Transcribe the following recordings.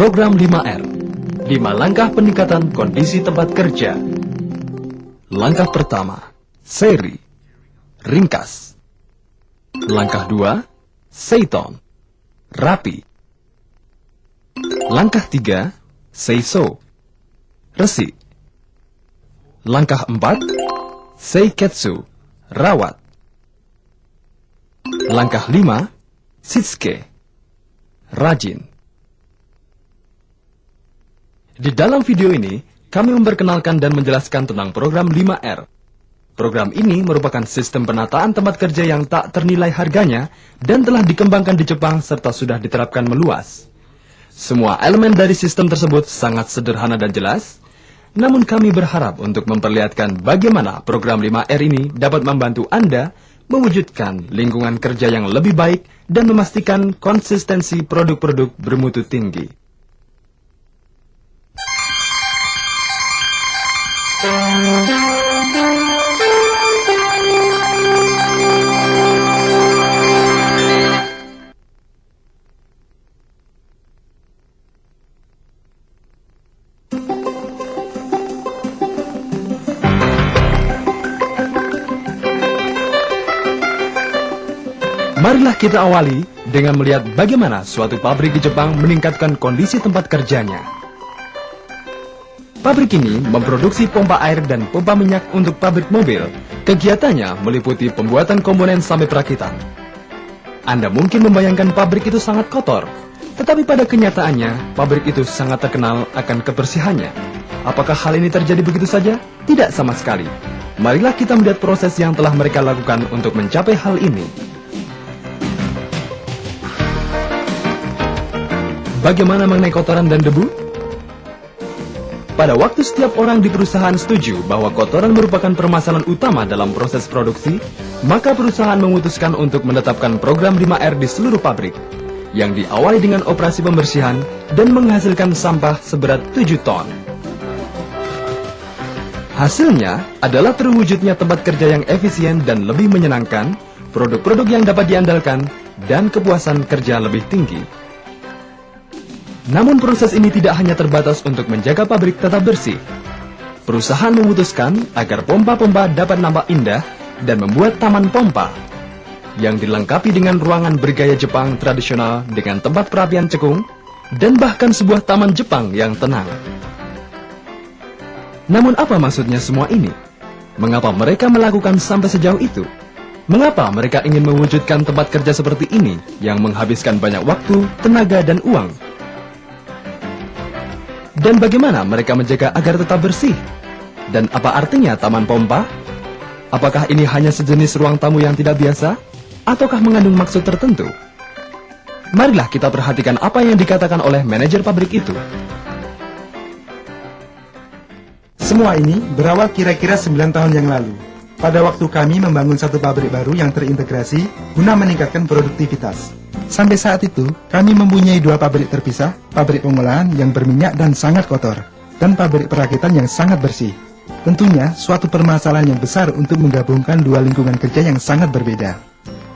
Program 5R, 5 langkah peningkatan kondisi tempat kerja. Langkah pertama, seri, ringkas. Langkah 2, seiton, rapi. Langkah 3, seiso, resik. Langkah 4, seiketsu, rawat. Langkah 5, shitsuke, rajin. Di dalam video ini, kami memperkenalkan dan menjelaskan tentang program 5R. Program ini merupakan sistem penataan tempat kerja yang tak ternilai harganya dan telah dikembangkan di Jepang serta sudah diterapkan meluas. Semua elemen dari sistem tersebut sangat sederhana dan jelas, namun kami berharap untuk memperlihatkan bagaimana program 5R ini dapat membantu Anda mewujudkan lingkungan kerja yang lebih baik dan memastikan konsistensi produk-produk bermutu tinggi. Marilah kita awali dengan melihat bagaimana suatu pabrik di Jepang meningkatkan kondisi tempat kerjanya. Pabrik ini memproduksi pompa air dan pompa minyak untuk pabrik mobil. Kegiatannya meliputi pembuatan komponen sampai perakitan. Anda mungkin membayangkan pabrik itu sangat kotor, tetapi pada kenyataannya, pabrik itu sangat terkenal akan kebersihannya. Apakah hal ini terjadi begitu saja? Tidak sama sekali. Marilah kita melihat proses yang telah mereka lakukan untuk mencapai hal ini. Bagaimana mengenai kotoran dan debu? Pada waktu setiap orang di perusahaan setuju bahwa kotoran merupakan permasalahan utama dalam proses produksi, maka perusahaan memutuskan untuk menetapkan program 5R di seluruh pabrik, yang diawali dengan operasi pembersihan dan menghasilkan sampah seberat 7 ton. Hasilnya adalah terwujudnya tempat kerja yang efisien dan lebih menyenangkan, produk-produk yang dapat diandalkan, dan kepuasan kerja lebih tinggi. Namun proses ini tidak hanya terbatas untuk menjaga pabrik tetap bersih. Perusahaan memutuskan agar pompa-pompa dapat nampak indah dan membuat taman pompa yang dilengkapi dengan ruangan bergaya Jepang tradisional dengan tempat perapian cekung dan bahkan sebuah taman Jepang yang tenang. Namun apa maksudnya semua ini? Mengapa mereka melakukan sampai sejauh itu? Mengapa mereka ingin mewujudkan tempat kerja seperti ini yang menghabiskan banyak waktu, tenaga, dan uang? Dan bagaimana mereka menjaga agar tetap bersih? Dan apa artinya taman pompa? Apakah ini hanya sejenis ruang tamu yang tidak biasa? Ataukah mengandung maksud tertentu? Marilah kita perhatikan apa yang dikatakan oleh manajer pabrik itu. Semua ini berawal kira-kira 9 tahun yang lalu. Pada waktu kami membangun satu pabrik baru yang terintegrasi guna meningkatkan produktivitas. Sampai saat itu, kami mempunyai 2 pabrik terpisah, pabrik pengolahan yang berminyak dan sangat kotor, dan pabrik perakitan yang sangat bersih. Tentunya, suatu permasalahan yang besar untuk menggabungkan 2 lingkungan kerja yang sangat berbeda.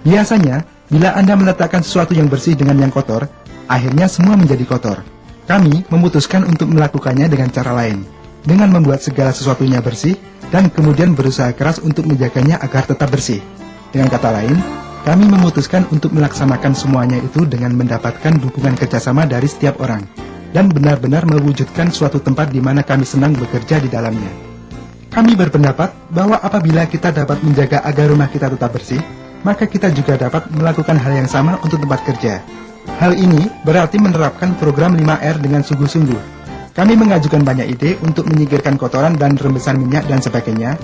Biasanya, bila Anda meletakkan sesuatu yang bersih dengan yang kotor, akhirnya semua menjadi kotor. Kami memutuskan untuk melakukannya dengan cara lain, dengan membuat segala sesuatunya bersih, dan kemudian berusaha keras untuk menjaganya agar tetap bersih. Dengan kata lain, kami memutuskan untuk melaksanakan semuanya itu dengan mendapatkan dukungan kerjasama dari setiap orang, dan benar-benar mewujudkan suatu tempat di mana kami senang bekerja di dalamnya. Kami berpendapat bahwa apabila kita dapat menjaga agar rumah kita tetap bersih, maka kita juga dapat melakukan hal yang sama untuk tempat kerja. Hal ini berarti menerapkan program 5R dengan sungguh-sungguh. Kami mengajukan banyak ide untuk menyingkirkan kotoran dan rembesan minyak dan sebagainya,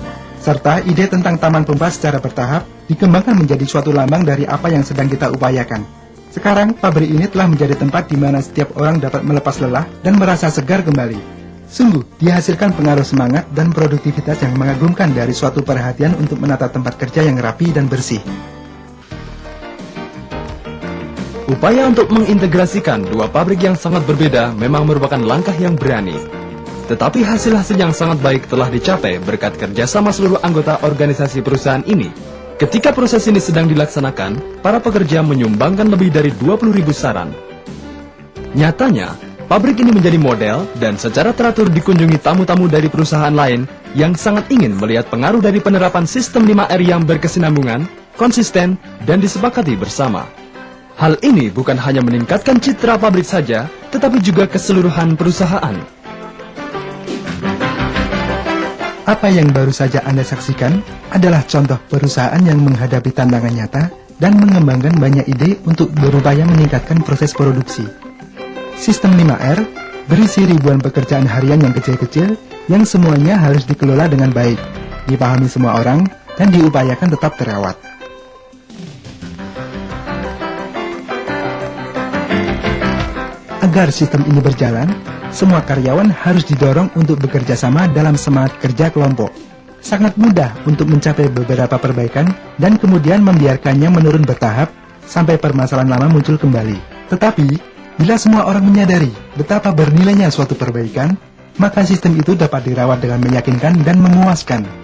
serta ide tentang taman pompa secara bertahap dikembangkan menjadi suatu lambang dari apa yang sedang kita upayakan. Sekarang, pabrik ini telah menjadi tempat di mana setiap orang dapat melepas lelah dan merasa segar kembali. Sungguh, dihasilkan pengaruh semangat dan produktivitas yang mengagumkan dari suatu perhatian untuk menata tempat kerja yang rapi dan bersih. Upaya untuk mengintegrasikan 2 pabrik yang sangat berbeda memang merupakan langkah yang berani. Tetapi hasil-hasil yang sangat baik telah dicapai berkat kerjasama seluruh anggota organisasi perusahaan ini. Ketika proses ini sedang dilaksanakan, para pekerja menyumbangkan lebih dari 20.000 saran. Nyatanya, Pabrik ini menjadi model dan secara teratur dikunjungi tamu-tamu dari perusahaan lain yang sangat ingin melihat pengaruh dari penerapan sistem 5R yang berkesinambungan, konsisten, dan disepakati bersama. Hal ini bukan hanya meningkatkan citra pabrik saja, tetapi juga keseluruhan perusahaan. Apa yang baru saja Anda saksikan adalah contoh perusahaan yang menghadapi tantangan nyata dan mengembangkan banyak ide untuk berupaya meningkatkan proses produksi. Sistem 5R berisi ribuan pekerjaan harian yang kecil-kecil yang semuanya harus dikelola dengan baik, dipahami semua orang, dan diupayakan tetap terawat. Agar sistem ini berjalan, semua karyawan harus didorong untuk bekerja sama dalam semangat kerja kelompok. Sangat mudah untuk mencapai beberapa perbaikan dan kemudian membiarkannya menurun bertahap sampai permasalahan lama muncul kembali. Tetapi, bila semua orang menyadari betapa bernilainya suatu perbaikan, maka sistem itu dapat dirawat dengan meyakinkan dan memuaskan.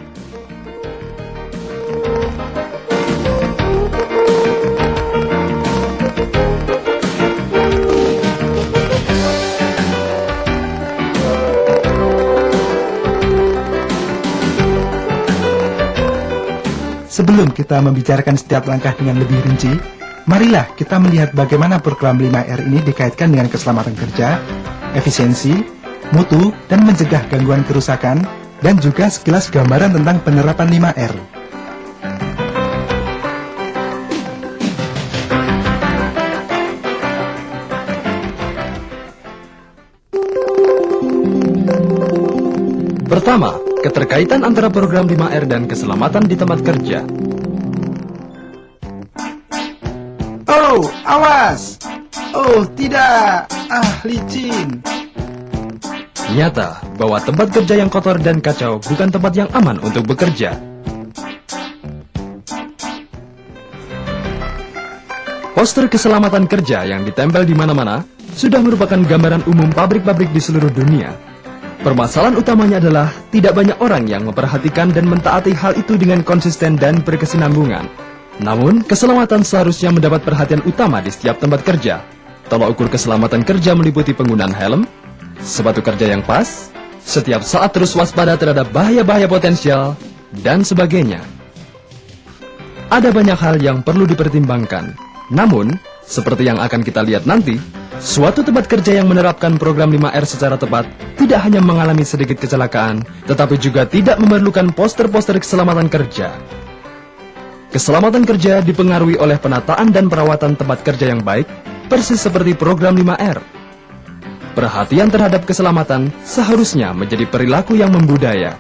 Sebelum kita membicarakan setiap langkah dengan lebih rinci, marilah kita melihat bagaimana program 5R ini dikaitkan dengan keselamatan kerja, efisiensi, mutu, dan mencegah gangguan kerusakan, dan juga sekilas gambaran tentang penerapan 5R. Pertama, keterkaitan antara program 5R dan keselamatan di tempat kerja. Oh, awas! Oh, tidak! Licin! Nyata bahwa tempat kerja yang kotor dan kacau bukan tempat yang aman untuk bekerja. Poster keselamatan kerja yang ditempel di mana-mana sudah merupakan gambaran umum pabrik-pabrik di seluruh dunia. Permasalahan utamanya adalah tidak banyak orang yang memperhatikan dan mentaati hal itu dengan konsisten dan berkesinambungan. Namun, keselamatan seharusnya mendapat perhatian utama di setiap tempat kerja. Tolak ukur keselamatan kerja meliputi penggunaan helm, sepatu kerja yang pas, setiap saat terus waspada terhadap bahaya-bahaya potensial, dan sebagainya. Ada banyak hal yang perlu dipertimbangkan. Namun, seperti yang akan kita lihat nanti, suatu tempat kerja yang menerapkan program 5R secara tepat tidak hanya mengalami sedikit kecelakaan, tetapi juga tidak memerlukan poster-poster keselamatan kerja. Keselamatan kerja dipengaruhi oleh penataan dan perawatan tempat kerja yang baik, persis seperti program 5R. Perhatian terhadap keselamatan seharusnya menjadi perilaku yang membudaya.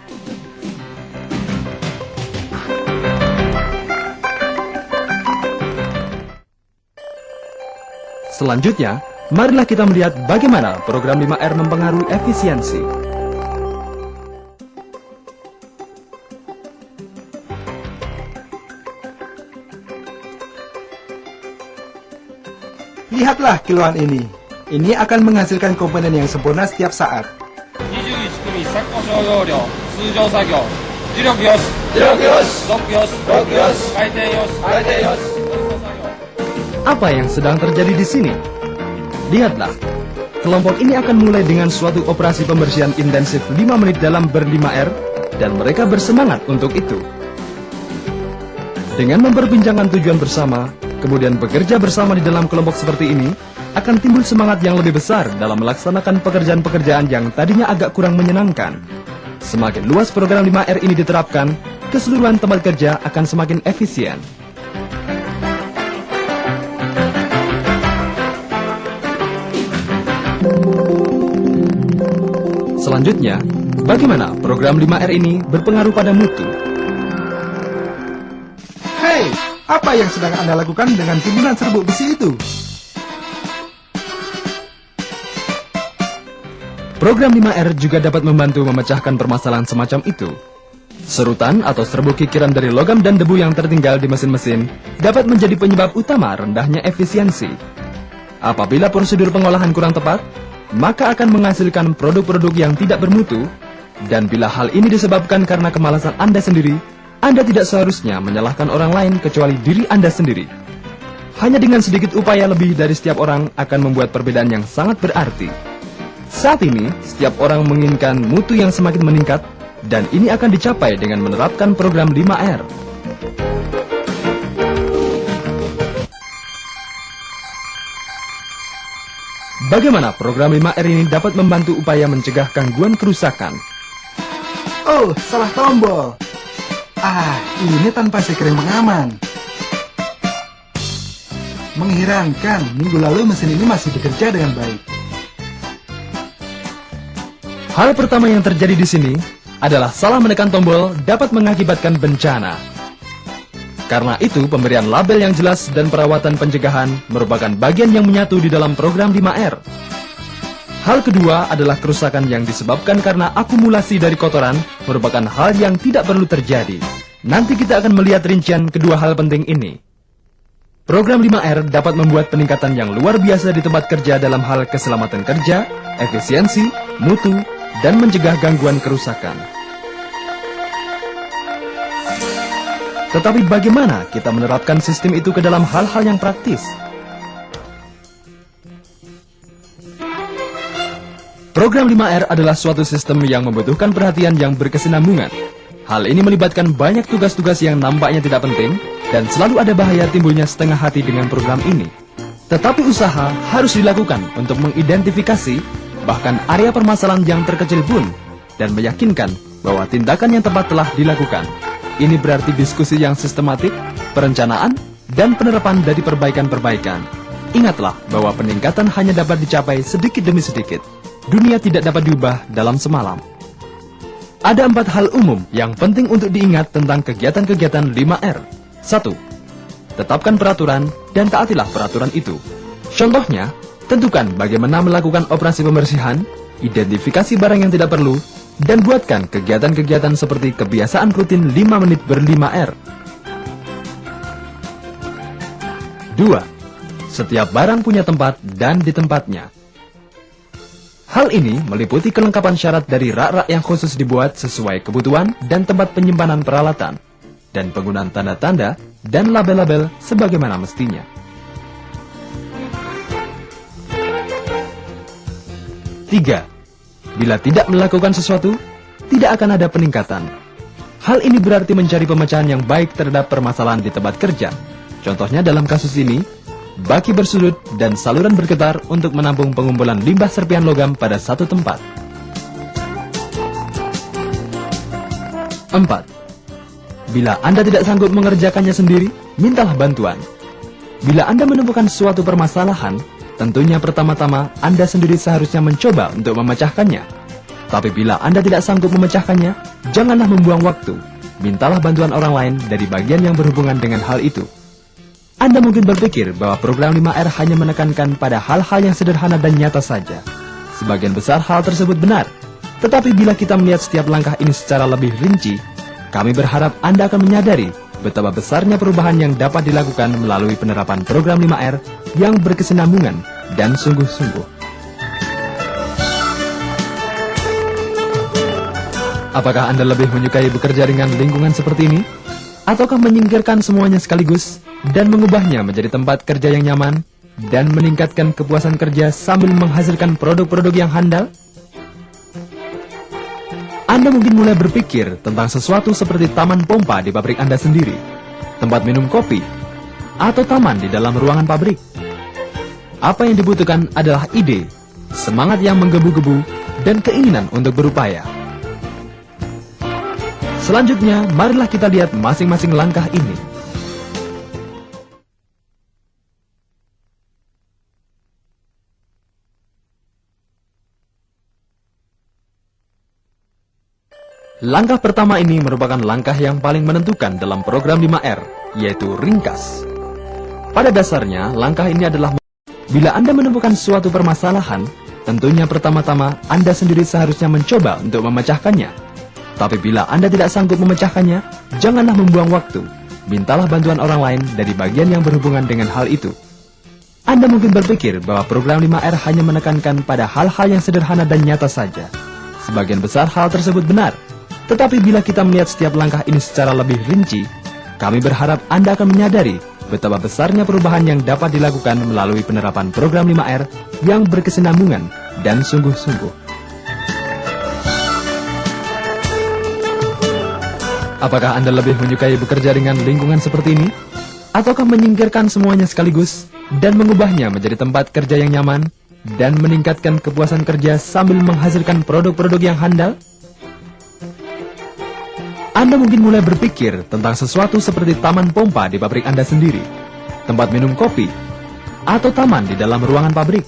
Selanjutnya, marilah kita melihat bagaimana program 5R mempengaruhi efisiensi. Lihatlah kiloan ini. Ini akan menghasilkan komponen yang sempurna setiap saat. 21組作庫商用量通常作業磁力よしロックよし回転よしApa yang sedang terjadi di sini? Lihatlah, kelompok ini akan mulai dengan suatu operasi pembersihan intensif 5 menit dalam ber-5R dan mereka bersemangat untuk itu. Dengan memperbincangkan tujuan bersama, kemudian bekerja bersama di dalam kelompok seperti ini, akan timbul semangat yang lebih besar dalam melaksanakan pekerjaan-pekerjaan yang tadinya agak kurang menyenangkan. Semakin luas program 5R ini diterapkan, keseluruhan tempat kerja akan semakin efisien. Selanjutnya, bagaimana program 5R ini berpengaruh pada mutu? Hei, apa yang sedang Anda lakukan dengan timbunan serbuk besi itu? Program 5R juga dapat membantu memecahkan permasalahan semacam itu. Serutan atau serbuk kikiran dari logam dan debu yang tertinggal di mesin-mesin dapat menjadi penyebab utama rendahnya efisiensi. Apabila prosedur pengolahan kurang tepat, maka akan menghasilkan produk-produk yang tidak bermutu, dan bila hal ini disebabkan karena kemalasan Anda sendiri, Anda tidak seharusnya menyalahkan orang lain kecuali diri Anda sendiri. Hanya dengan sedikit upaya lebih dari setiap orang akan membuat perbedaan yang sangat berarti. Saat ini, setiap orang menginginkan mutu yang semakin meningkat, dan ini akan dicapai dengan menerapkan program 5R. Bagaimana program 5R ini dapat membantu upaya mencegah gangguan kerusakan? Oh, salah tombol. Ini tanpa sekring pengaman. Mengherankan, minggu lalu mesin ini masih bekerja dengan baik. Hal pertama yang terjadi di sini adalah salah menekan tombol dapat mengakibatkan bencana. Karena itu, pemberian label yang jelas dan perawatan pencegahan merupakan bagian yang menyatu di dalam program 5R. Hal kedua adalah kerusakan yang disebabkan karena akumulasi dari kotoran merupakan hal yang tidak perlu terjadi. Nanti kita akan melihat rincian kedua hal penting ini. Program 5R dapat membuat peningkatan yang luar biasa di tempat kerja dalam hal keselamatan kerja, efisiensi, mutu, dan mencegah gangguan kerusakan. Tetapi bagaimana kita menerapkan sistem itu ke dalam hal-hal yang praktis? Program 5R adalah suatu sistem yang membutuhkan perhatian yang berkesinambungan. Hal ini melibatkan banyak tugas-tugas yang nampaknya tidak penting, dan selalu ada bahaya timbulnya setengah hati dengan program ini. Tetapi usaha harus dilakukan untuk mengidentifikasi bahkan area permasalahan yang terkecil pun, dan meyakinkan bahwa tindakan yang tepat telah dilakukan. Ini berarti diskusi yang sistematik, perencanaan, dan penerapan dari perbaikan-perbaikan. Ingatlah bahwa peningkatan hanya dapat dicapai sedikit demi sedikit. Dunia tidak dapat diubah dalam semalam. Ada 4 hal umum yang penting untuk diingat tentang kegiatan-kegiatan 5R. 1. Tetapkan peraturan dan taatilah peraturan itu. Contohnya, tentukan bagaimana melakukan operasi pembersihan, identifikasi barang yang tidak perlu, dan buatkan kegiatan-kegiatan seperti kebiasaan rutin 5 menit ber-5R. 2. Setiap barang punya tempat dan di tempatnya. Hal ini meliputi kelengkapan syarat dari rak-rak yang khusus dibuat sesuai kebutuhan dan tempat penyimpanan peralatan, dan penggunaan tanda-tanda dan label-label sebagaimana mestinya. 3. Bila tidak melakukan sesuatu, tidak akan ada peningkatan. Hal ini berarti mencari pemecahan yang baik terhadap permasalahan di tempat kerja. Contohnya dalam kasus ini, baki bersudut dan saluran bergetar untuk menampung pengumpulan limbah serpihan logam pada satu tempat. 4. Bila Anda tidak sanggup mengerjakannya sendiri, mintalah bantuan. Bila Anda menemukan suatu permasalahan, tentunya pertama-tama Anda sendiri seharusnya mencoba untuk memecahkannya. Tapi bila Anda tidak sanggup memecahkannya, janganlah membuang waktu. Mintalah bantuan orang lain dari bagian yang berhubungan dengan hal itu. Anda mungkin berpikir bahwa program 5R hanya menekankan pada hal-hal yang sederhana dan nyata saja. Sebagian besar hal tersebut benar. Tetapi bila kita melihat setiap langkah ini secara lebih rinci, kami berharap Anda akan menyadari betapa besarnya perubahan yang dapat dilakukan melalui penerapan program 5R yang berkesinambungan dan sungguh-sungguh. Apakah Anda lebih menyukai bekerja dengan lingkungan seperti ini? Ataukah menyingkirkan semuanya sekaligus dan mengubahnya menjadi tempat kerja yang nyaman dan meningkatkan kepuasan kerja sambil menghasilkan produk-produk yang handal? Anda mungkin mulai berpikir tentang sesuatu seperti taman pompa di pabrik Anda sendiri, tempat minum kopi, atau taman di dalam ruangan pabrik. Apa yang dibutuhkan adalah ide, semangat yang menggebu-gebu, dan keinginan untuk berupaya. Selanjutnya, marilah kita lihat masing-masing langkah ini. Langkah pertama ini merupakan langkah yang paling menentukan dalam program 5R, yaitu ringkas. Pada dasarnya, langkah ini adalah bila Anda menemukan suatu permasalahan, tentunya pertama-tama Anda sendiri seharusnya mencoba untuk memecahkannya. Tapi bila Anda tidak sanggup memecahkannya, janganlah membuang waktu. Mintalah bantuan orang lain dari bagian yang berhubungan dengan hal itu. Anda mungkin berpikir bahwa program 5R hanya menekankan pada hal-hal yang sederhana dan nyata saja. Sebagian besar hal tersebut benar. Tetapi bila kita melihat setiap langkah ini secara lebih rinci, kami berharap Anda akan menyadari betapa besarnya perubahan yang dapat dilakukan melalui penerapan program 5R yang berkesinambungan dan sungguh-sungguh. Apakah Anda lebih menyukai bekerja dengan lingkungan seperti ini? Ataukah menyingkirkan semuanya sekaligus dan mengubahnya menjadi tempat kerja yang nyaman dan meningkatkan kepuasan kerja sambil menghasilkan produk-produk yang handal? Anda mungkin mulai berpikir tentang sesuatu seperti taman pompa di pabrik Anda sendiri, tempat minum kopi, atau taman di dalam ruangan pabrik.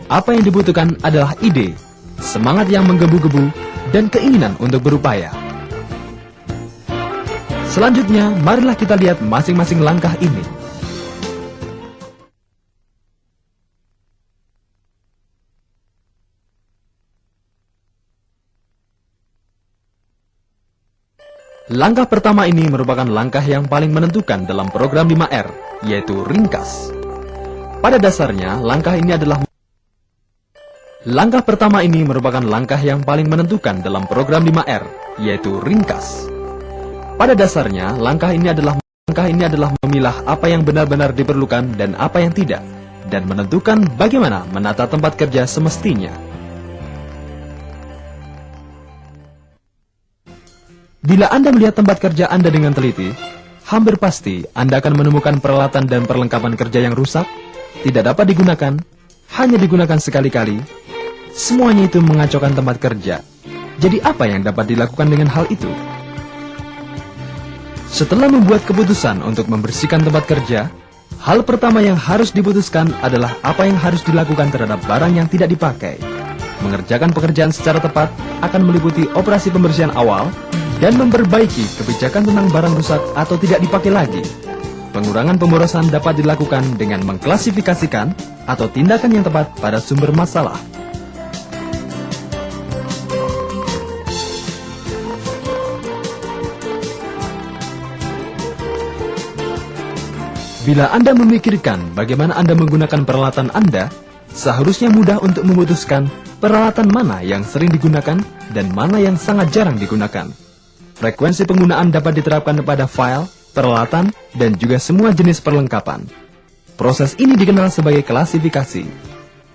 Apa yang dibutuhkan adalah ide, semangat yang menggebu-gebu, dan keinginan untuk berupaya. Selanjutnya, marilah kita lihat masing-masing langkah ini. Langkah pertama ini merupakan langkah yang paling menentukan dalam program 5R, yaitu ringkas. Pada dasarnya, langkah pertama ini merupakan langkah yang paling menentukan dalam program 5R, yaitu ringkas. Pada dasarnya, langkah ini adalah memilah apa yang benar-benar diperlukan dan apa yang tidak, dan menentukan bagaimana menata tempat kerja semestinya. Bila Anda melihat tempat kerja Anda dengan teliti, hampir pasti Anda akan menemukan peralatan dan perlengkapan kerja yang rusak, tidak dapat digunakan, hanya digunakan sekali-kali. Semuanya itu mengacaukan tempat kerja. Jadi apa yang dapat dilakukan dengan hal itu? Setelah membuat keputusan untuk membersihkan tempat kerja, hal pertama yang harus diputuskan adalah apa yang harus dilakukan terhadap barang yang tidak dipakai. Mengerjakan pekerjaan secara tepat akan meliputi operasi pembersihan awal dan memperbaiki kebijakan tentang barang rusak atau tidak dipakai lagi. Pengurangan pemborosan dapat dilakukan dengan mengklasifikasikan atau tindakan yang tepat pada sumber masalah. Bila Anda memikirkan bagaimana Anda menggunakan peralatan Anda, seharusnya mudah untuk memutuskan peralatan mana yang sering digunakan dan mana yang sangat jarang digunakan. Frekuensi penggunaan dapat diterapkan pada file, peralatan, dan juga semua jenis perlengkapan. Proses ini dikenal sebagai klasifikasi.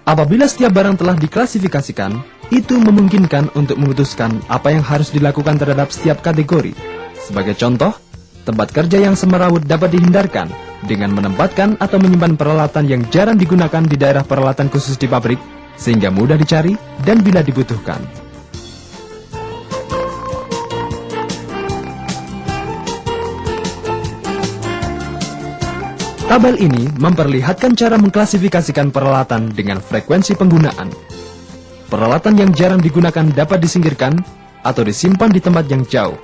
Apabila setiap barang telah diklasifikasikan, itu memungkinkan untuk memutuskan apa yang harus dilakukan terhadap setiap kategori. Sebagai contoh, tempat kerja yang semerawut dapat dihindarkan dengan menempatkan atau menyimpan peralatan yang jarang digunakan di daerah peralatan khusus di pabrik, sehingga mudah dicari dan bila dibutuhkan. Tabel ini memperlihatkan cara mengklasifikasikan peralatan dengan frekuensi penggunaan. Peralatan yang jarang digunakan dapat disingkirkan atau disimpan di tempat yang jauh.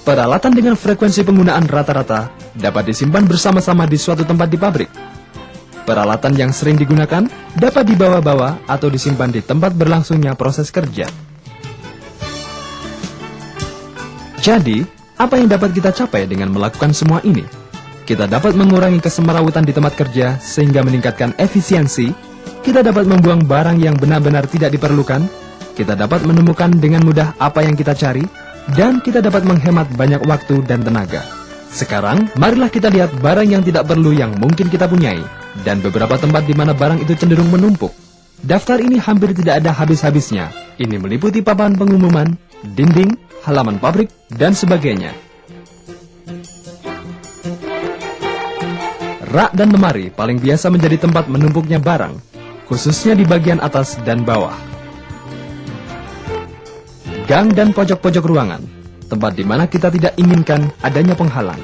Peralatan dengan frekuensi penggunaan rata-rata dapat disimpan bersama-sama di suatu tempat di pabrik. Peralatan yang sering digunakan dapat dibawa-bawa atau disimpan di tempat berlangsungnya proses kerja. Jadi, apa yang dapat kita capai dengan melakukan semua ini? Kita dapat mengurangi kesemerawutan di tempat kerja sehingga meningkatkan efisiensi. Kita dapat membuang barang yang benar-benar tidak diperlukan. Kita dapat menemukan dengan mudah apa yang kita cari. Dan kita dapat menghemat banyak waktu dan tenaga. Sekarang, marilah kita lihat barang yang tidak perlu yang mungkin kita punyai. Dan beberapa tempat di mana barang itu cenderung menumpuk. Daftar ini hampir tidak ada habis-habisnya. Ini meliputi papan pengumuman, dinding, halaman pabrik, dan sebagainya. Rak dan lemari paling biasa menjadi tempat menumpuknya barang, khususnya di bagian atas dan bawah. Gang dan pojok-pojok ruangan, tempat di mana kita tidak inginkan adanya penghalang.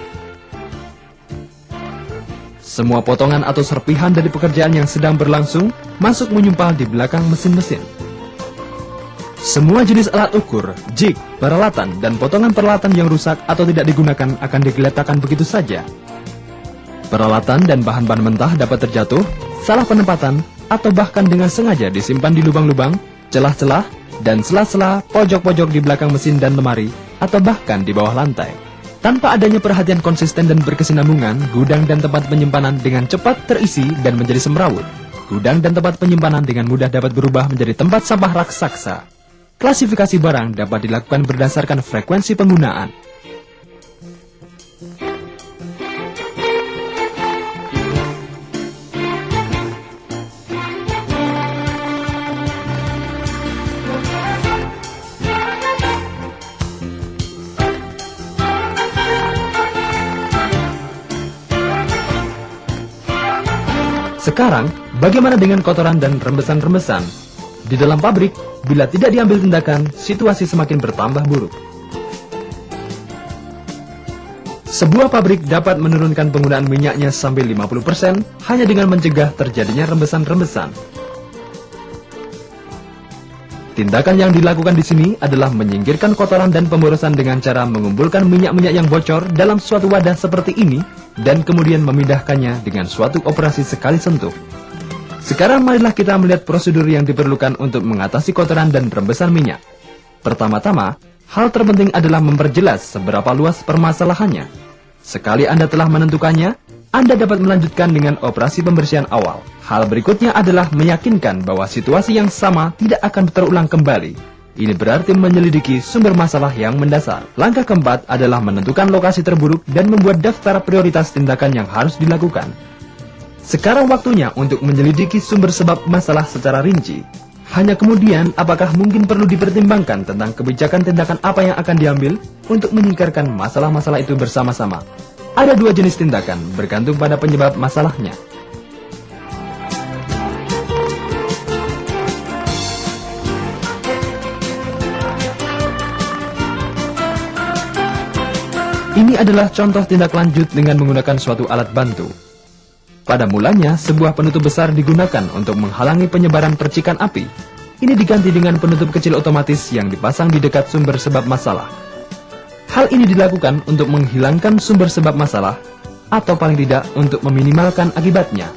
Semua potongan atau serpihan dari pekerjaan yang sedang berlangsung masuk menyumpal di belakang mesin-mesin. Semua jenis alat ukur, jig, peralatan, dan potongan peralatan yang rusak atau tidak digunakan akan digeletakkan begitu saja. Peralatan dan bahan-bahan mentah dapat terjatuh, salah penempatan, atau bahkan dengan sengaja disimpan di lubang-lubang, celah-celah, dan sela-sela pojok-pojok di belakang mesin dan lemari, atau bahkan di bawah lantai. Tanpa adanya perhatian konsisten dan berkesinambungan, gudang dan tempat penyimpanan dengan cepat terisi dan menjadi semrawut. Gudang dan tempat penyimpanan dengan mudah dapat berubah menjadi tempat sampah raksasa. Klasifikasi barang dapat dilakukan berdasarkan frekuensi penggunaan. Sekarang, bagaimana dengan kotoran dan rembesan-rembesan? Di dalam pabrik, bila tidak diambil tindakan, situasi semakin bertambah buruk. Sebuah pabrik dapat menurunkan penggunaan minyaknya sampai 50% hanya dengan mencegah terjadinya rembesan-rembesan. Tindakan yang dilakukan di sini adalah menyingkirkan kotoran dan pemborosan dengan cara mengumpulkan minyak-minyak yang bocor dalam suatu wadah seperti ini dan kemudian memindahkannya dengan suatu operasi sekali sentuh. Sekarang marilah kita melihat prosedur yang diperlukan untuk mengatasi kotoran dan rembesan minyak. Pertama-tama, hal terpenting adalah memperjelas seberapa luas permasalahannya. Sekali Anda telah menentukannya, Anda dapat melanjutkan dengan operasi pembersihan awal. Hal berikutnya adalah meyakinkan bahwa situasi yang sama tidak akan terulang kembali. Ini berarti menyelidiki sumber masalah yang mendasar. Langkah keempat adalah menentukan lokasi terburuk dan membuat daftar prioritas tindakan yang harus dilakukan. Sekarang waktunya untuk menyelidiki sumber sebab masalah secara rinci. Hanya kemudian, apakah mungkin perlu dipertimbangkan tentang kebijakan tindakan apa yang akan diambil untuk menyingkirkan masalah-masalah itu bersama-sama. Ada dua jenis tindakan, bergantung pada penyebab masalahnya. Ini adalah contoh tindak lanjut dengan menggunakan suatu alat bantu. Pada mulanya, sebuah penutup besar digunakan untuk menghalangi penyebaran percikan api. Ini diganti dengan penutup kecil otomatis yang dipasang di dekat sumber sebab masalah. Hal ini dilakukan untuk menghilangkan sumber sebab masalah, atau paling tidak untuk meminimalkan akibatnya.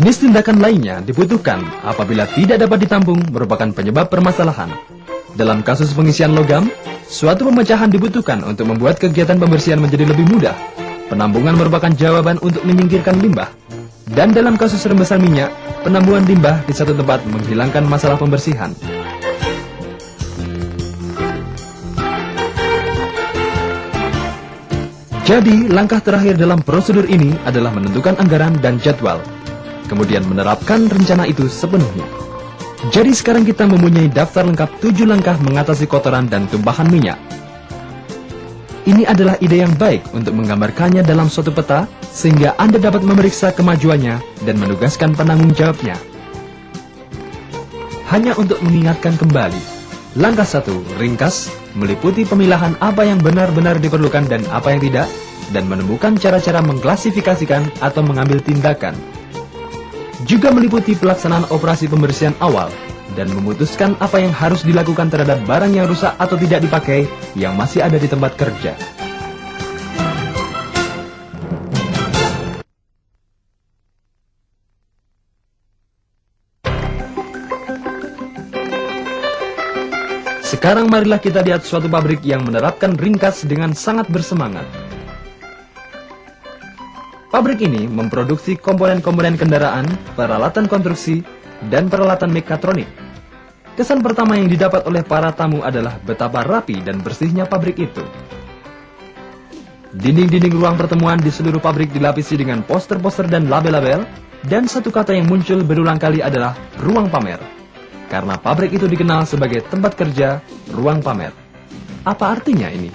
Jenis tindakan lainnya dibutuhkan apabila tidak dapat ditampung merupakan penyebab permasalahan. Dalam kasus pengisian logam, suatu pemecahan dibutuhkan untuk membuat kegiatan pembersihan menjadi lebih mudah. Penampungan merupakan jawaban untuk menyingkirkan limbah. Dan dalam kasus rembesan minyak, penampungan limbah di satu tempat menghilangkan masalah pembersihan. Jadi, langkah terakhir dalam prosedur ini adalah menentukan anggaran dan jadwal. Kemudian menerapkan rencana itu sepenuhnya. Jadi sekarang kita mempunyai daftar lengkap 7 langkah mengatasi kotoran dan tumpahan minyak. Ini adalah ide yang baik untuk menggambarkannya dalam suatu peta, sehingga Anda dapat memeriksa kemajuannya dan menugaskan penanggung jawabnya. Hanya untuk mengingatkan kembali, langkah 1, ringkas, meliputi pemilahan apa yang benar-benar diperlukan dan apa yang tidak, dan menemukan cara-cara mengklasifikasikan atau mengambil tindakan. Juga meliputi pelaksanaan operasi pembersihan awal dan memutuskan apa yang harus dilakukan terhadap barang yang rusak atau tidak dipakai yang masih ada di tempat kerja. Sekarang marilah kita lihat suatu pabrik yang menerapkan ringkas dengan sangat bersemangat. Pabrik ini memproduksi komponen-komponen kendaraan, peralatan konstruksi, dan peralatan mekatronik. Kesan pertama yang didapat oleh para tamu adalah betapa rapi dan bersihnya pabrik itu. Dinding-dinding ruang pertemuan di seluruh pabrik dilapisi dengan poster-poster dan label-label, dan satu kata yang muncul berulang kali adalah ruang pamer. Karena pabrik itu dikenal sebagai tempat kerja, ruang pamer. Apa artinya ini?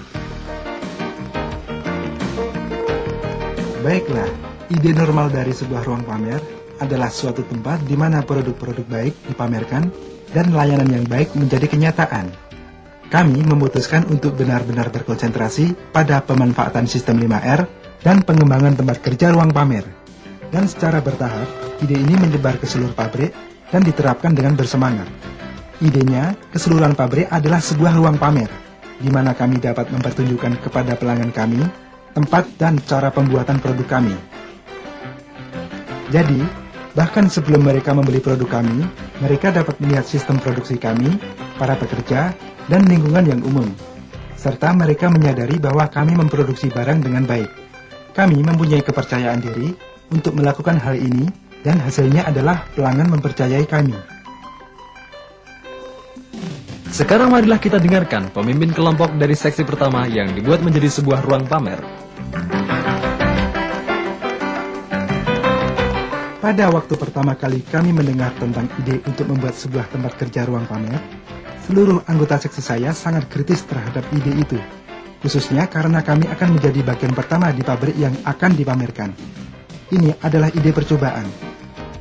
Baiklah, ide normal dari sebuah ruang pamer adalah suatu tempat di mana produk-produk baik dipamerkan dan layanan yang baik menjadi kenyataan. Kami memutuskan untuk benar-benar berkonsentrasi pada pemanfaatan sistem 5R dan pengembangan tempat kerja ruang pamer. Dan secara bertahap, ide ini menyebar ke seluruh pabrik dan diterapkan dengan bersemangat. Idenya, keseluruhan pabrik adalah sebuah ruang pamer, di mana kami dapat mempertunjukkan kepada pelanggan kami tempat dan cara pembuatan produk kami. Jadi, bahkan sebelum mereka membeli produk kami, mereka dapat melihat sistem produksi kami, para pekerja, dan lingkungan yang umum. Serta mereka menyadari bahwa kami memproduksi barang dengan baik. Kami mempunyai kepercayaan diri untuk melakukan hal ini, dan hasilnya adalah pelanggan mempercayai kami. Sekarang marilah kita dengarkan pemimpin kelompok dari seksi pertama yang dibuat menjadi sebuah ruang pamer. Pada waktu pertama kali kami mendengar tentang ide untuk membuat sebuah tempat kerja ruang pamer, seluruh anggota seksi saya sangat kritis terhadap ide itu, khususnya karena kami akan menjadi bagian pertama di pabrik yang akan dipamerkan. Ini adalah ide percobaan,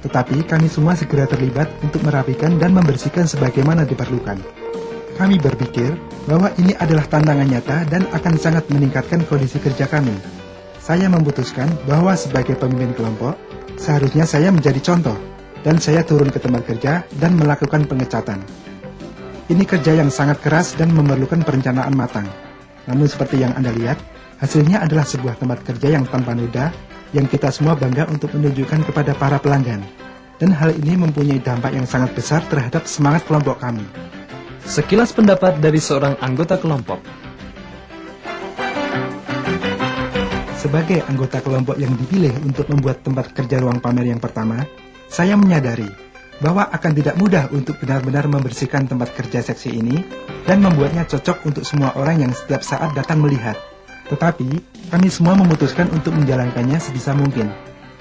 tetapi kami semua segera terlibat untuk merapikan dan membersihkan sebagaimana diperlukan. Kami berpikir bahwa ini adalah tantangan nyata dan akan sangat meningkatkan kondisi kerja kami. Saya memutuskan bahwa sebagai pemimpin kelompok, seharusnya saya menjadi contoh, dan saya turun ke tempat kerja dan melakukan pengecatan. Ini kerja yang sangat keras dan memerlukan perencanaan matang. Namun seperti yang Anda lihat, hasilnya adalah sebuah tempat kerja yang tanpa noda, yang kita semua bangga untuk menunjukkan kepada para pelanggan. Dan hal ini mempunyai dampak yang sangat besar terhadap semangat kelompok kami. Sekilas pendapat dari seorang anggota kelompok. Sebagai anggota kelompok yang dipilih untuk membuat tempat kerja ruang pamer yang pertama, saya menyadari bahwa akan tidak mudah untuk benar-benar membersihkan tempat kerja seksi ini dan membuatnya cocok untuk semua orang yang setiap saat datang melihat. Tetapi, kami semua memutuskan untuk menjalankannya sebisa mungkin.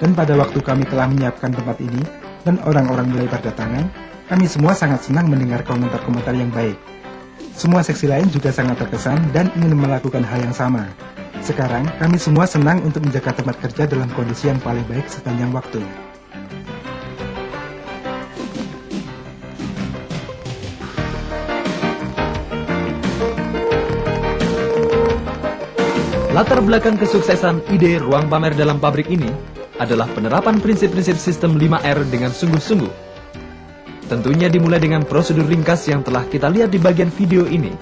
Dan pada waktu kami telah menyiapkan tempat ini dan orang-orang mulai berdatangan, kami semua sangat senang mendengar komentar-komentar yang baik. Semua seksi lain juga sangat terkesan dan ingin melakukan hal yang sama. Sekarang, kami semua senang untuk menjaga tempat kerja dalam kondisi yang paling baik sepanjang waktu. Latar belakang kesuksesan ide ruang pamer dalam pabrik ini adalah penerapan prinsip-prinsip sistem 5R dengan sungguh-sungguh. Tentunya dimulai dengan prosedur ringkas yang telah kita lihat di bagian video ini.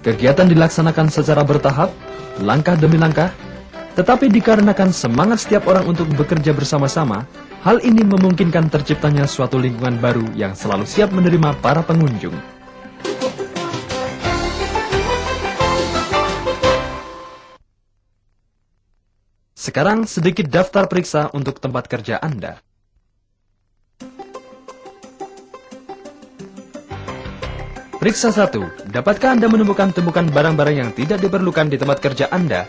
Kegiatan dilaksanakan secara bertahap, langkah demi langkah, tetapi dikarenakan semangat setiap orang untuk bekerja bersama-sama, hal ini memungkinkan terciptanya suatu lingkungan baru yang selalu siap menerima para pengunjung. Sekarang sedikit daftar periksa untuk tempat kerja Anda. Periksa 1. Dapatkah Anda menemukan tumpukan barang-barang yang tidak diperlukan di tempat kerja Anda?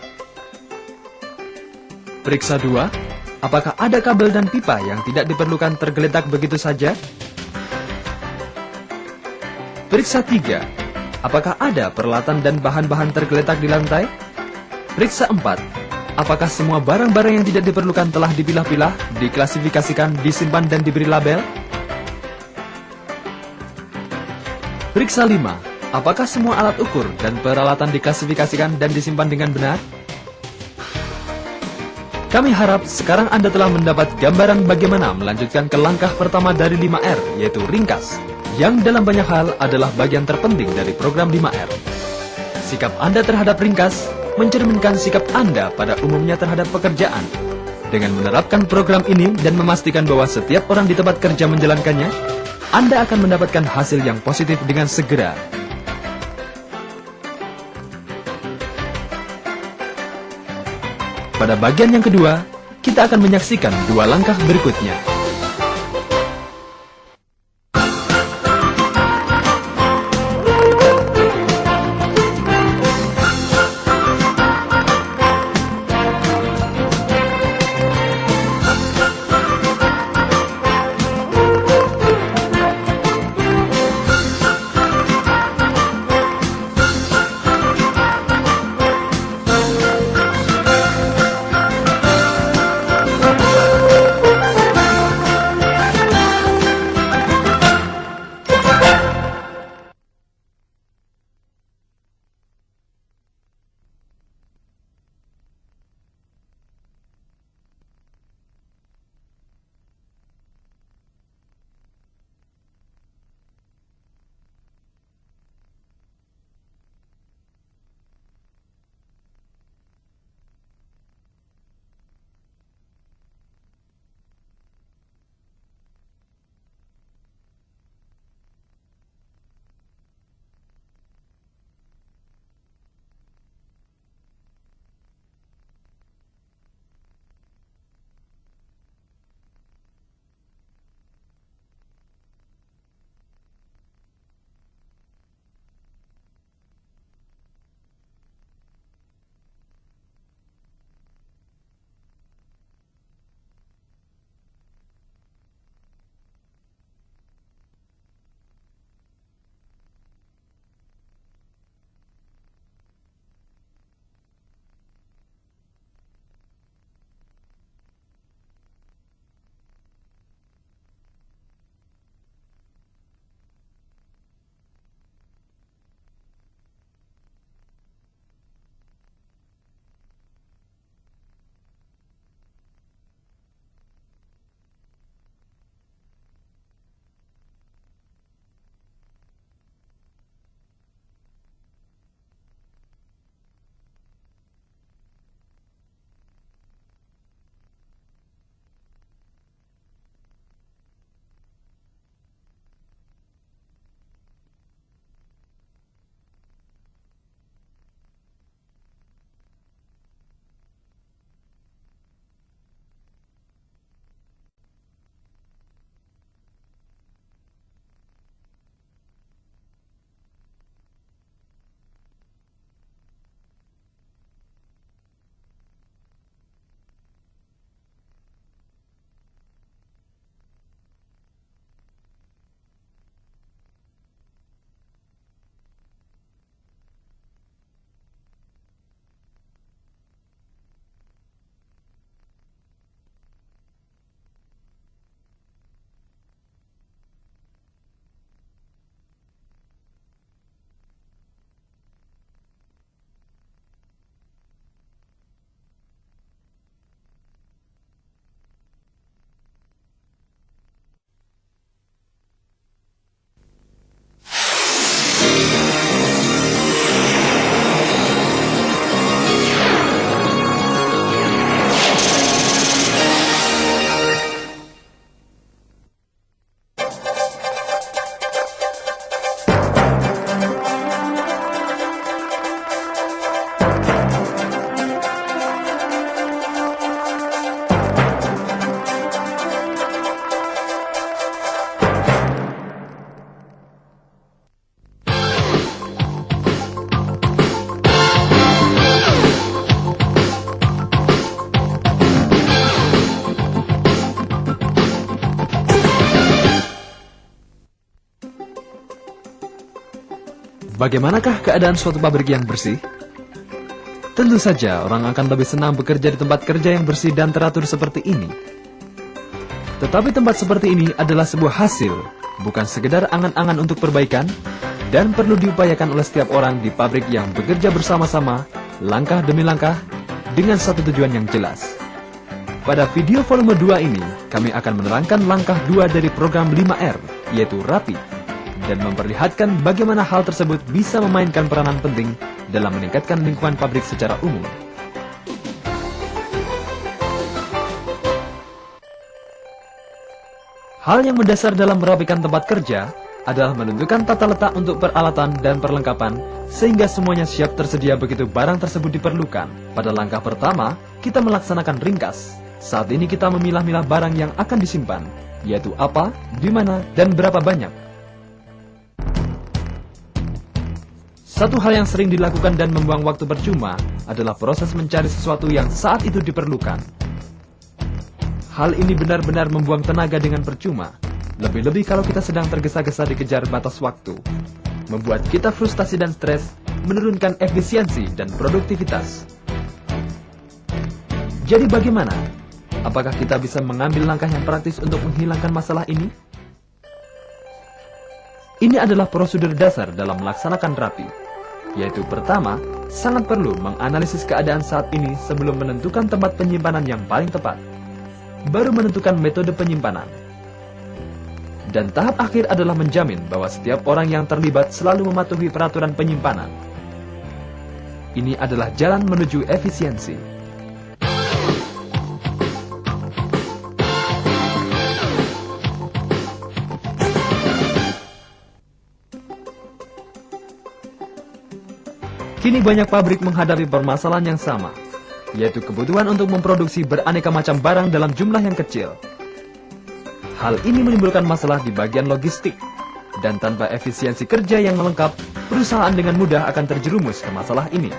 Periksa 2. Apakah ada kabel dan pipa yang tidak diperlukan tergeletak begitu saja? Periksa 3. Apakah ada peralatan dan bahan-bahan tergeletak di lantai? Periksa 4. Apakah semua barang-barang yang tidak diperlukan telah dipilah-pilah, diklasifikasikan, disimpan dan diberi label? Periksa 5. Apakah semua alat ukur dan peralatan diklasifikasikan dan disimpan dengan benar? Kami harap sekarang Anda telah mendapat gambaran bagaimana melanjutkan ke langkah pertama dari 5R, yaitu ringkas, yang dalam banyak hal adalah bagian terpenting dari program 5R. Sikap Anda terhadap ringkas mencerminkan sikap Anda pada umumnya terhadap pekerjaan. Dengan menerapkan program ini dan memastikan bahwa setiap orang di tempat kerja menjalankannya, Anda akan mendapatkan hasil yang positif dengan segera. Pada bagian yang kedua, kita akan menyaksikan 2 langkah berikutnya. Bagaimanakah keadaan suatu pabrik yang bersih? Tentu saja orang akan lebih senang bekerja di tempat kerja yang bersih dan teratur seperti ini. Tetapi tempat seperti ini adalah sebuah hasil, bukan sekedar angan-angan untuk perbaikan, dan perlu diupayakan oleh setiap orang di pabrik yang bekerja bersama-sama, langkah demi langkah, dengan satu tujuan yang jelas. Pada video volume 2 ini, kami akan menerangkan langkah 2 dari program 5R, yaitu rapi, dan memperlihatkan bagaimana hal tersebut bisa memainkan peranan penting dalam meningkatkan lingkungan pabrik secara umum. Hal yang mendasar dalam merapikan tempat kerja adalah menentukan tata letak untuk peralatan dan perlengkapan sehingga semuanya siap tersedia begitu barang tersebut diperlukan. Pada langkah pertama, kita melaksanakan ringkas. Saat ini kita memilah-milah barang yang akan disimpan, yaitu apa, di mana, dan berapa banyak. Satu hal yang sering dilakukan dan membuang waktu percuma adalah proses mencari sesuatu yang saat itu diperlukan. Hal ini benar-benar membuang tenaga dengan percuma, lebih-lebih kalau kita sedang tergesa-gesa dikejar batas waktu. Membuat kita frustasi dan stres, menurunkan efisiensi dan produktivitas. Jadi bagaimana? Apakah kita bisa mengambil langkah yang praktis untuk menghilangkan masalah ini? Ini adalah prosedur dasar dalam melaksanakan rapi, yaitu pertama, sangat perlu menganalisis keadaan saat ini sebelum menentukan tempat penyimpanan yang paling tepat. Baru menentukan metode penyimpanan. Dan tahap akhir adalah menjamin bahwa setiap orang yang terlibat selalu mematuhi peraturan penyimpanan. Ini adalah jalan menuju efisiensi. Kini banyak pabrik menghadapi permasalahan yang sama, yaitu kebutuhan untuk memproduksi beraneka macam barang dalam jumlah yang kecil. Hal ini menimbulkan masalah di bagian logistik, dan tanpa efisiensi kerja yang lengkap, perusahaan dengan mudah akan terjerumus ke masalah ini.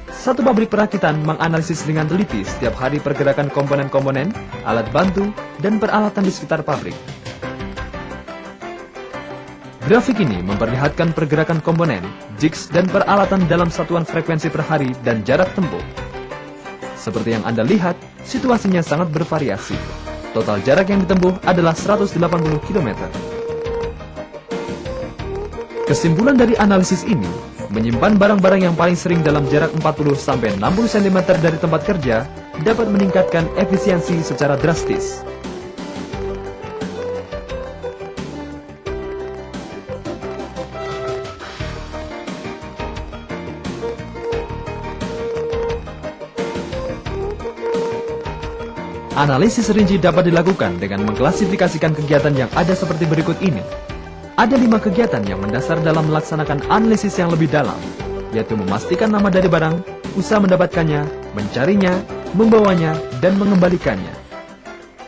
Satu pabrik perakitan menganalisis dengan teliti setiap hari pergerakan komponen-komponen, alat bantu, dan peralatan di sekitar pabrik. Grafik ini memperlihatkan pergerakan komponen, jigs, dan peralatan dalam satuan frekuensi per hari dan jarak tempuh. Seperti yang Anda lihat, situasinya sangat bervariasi. Total jarak yang ditempuh adalah 180 km. Kesimpulan dari analisis ini, menyimpan barang-barang yang paling sering dalam jarak 40-60 cm dari tempat kerja dapat meningkatkan efisiensi secara drastis. Analisis rinci dapat dilakukan dengan mengklasifikasikan kegiatan yang ada seperti berikut ini. Ada 5 kegiatan yang mendasar dalam melaksanakan analisis yang lebih dalam, yaitu memastikan nama dari barang, usaha mendapatkannya, mencarinya, membawanya, dan mengembalikannya.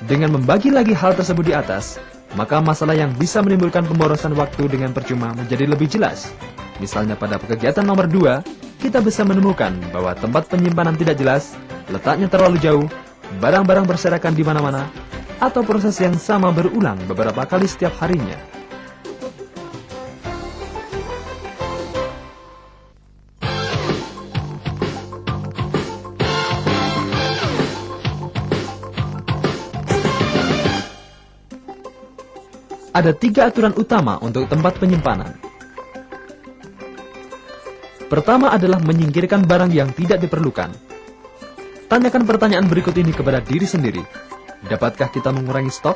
Dengan membagi lagi hal tersebut di atas, maka masalah yang bisa menimbulkan pemborosan waktu dengan percuma menjadi lebih jelas. Misalnya pada kegiatan nomor 2, kita bisa menemukan bahwa tempat penyimpanan tidak jelas, letaknya terlalu jauh, barang-barang berserakan di mana-mana, atau proses yang sama berulang beberapa kali setiap harinya. Ada 3 aturan utama untuk tempat penyimpanan. Pertama adalah menyingkirkan barang yang tidak diperlukan. Tanyakan pertanyaan berikut ini kepada diri sendiri. Dapatkah kita mengurangi stok?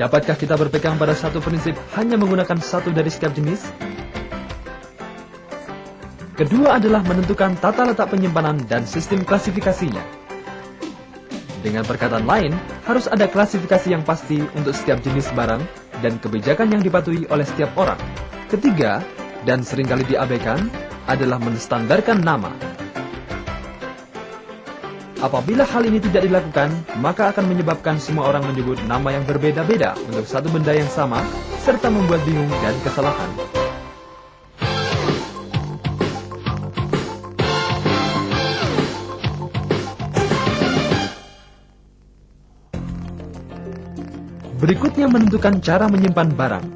Dapatkah kita berpegang pada satu prinsip hanya menggunakan satu dari setiap jenis? Kedua adalah menentukan tata letak penyimpanan dan sistem klasifikasinya. Dengan perkataan lain, harus ada klasifikasi yang pasti untuk setiap jenis barang dan kebijakan yang dipatuhi oleh setiap orang. Ketiga, dan seringkali diabaikan, adalah menstandarkan nama. Apabila hal ini tidak dilakukan, maka akan menyebabkan semua orang menyebut nama yang berbeda-beda untuk satu benda yang sama, serta membuat bingung dan kesalahan. Berikutnya menentukan cara menyimpan barang.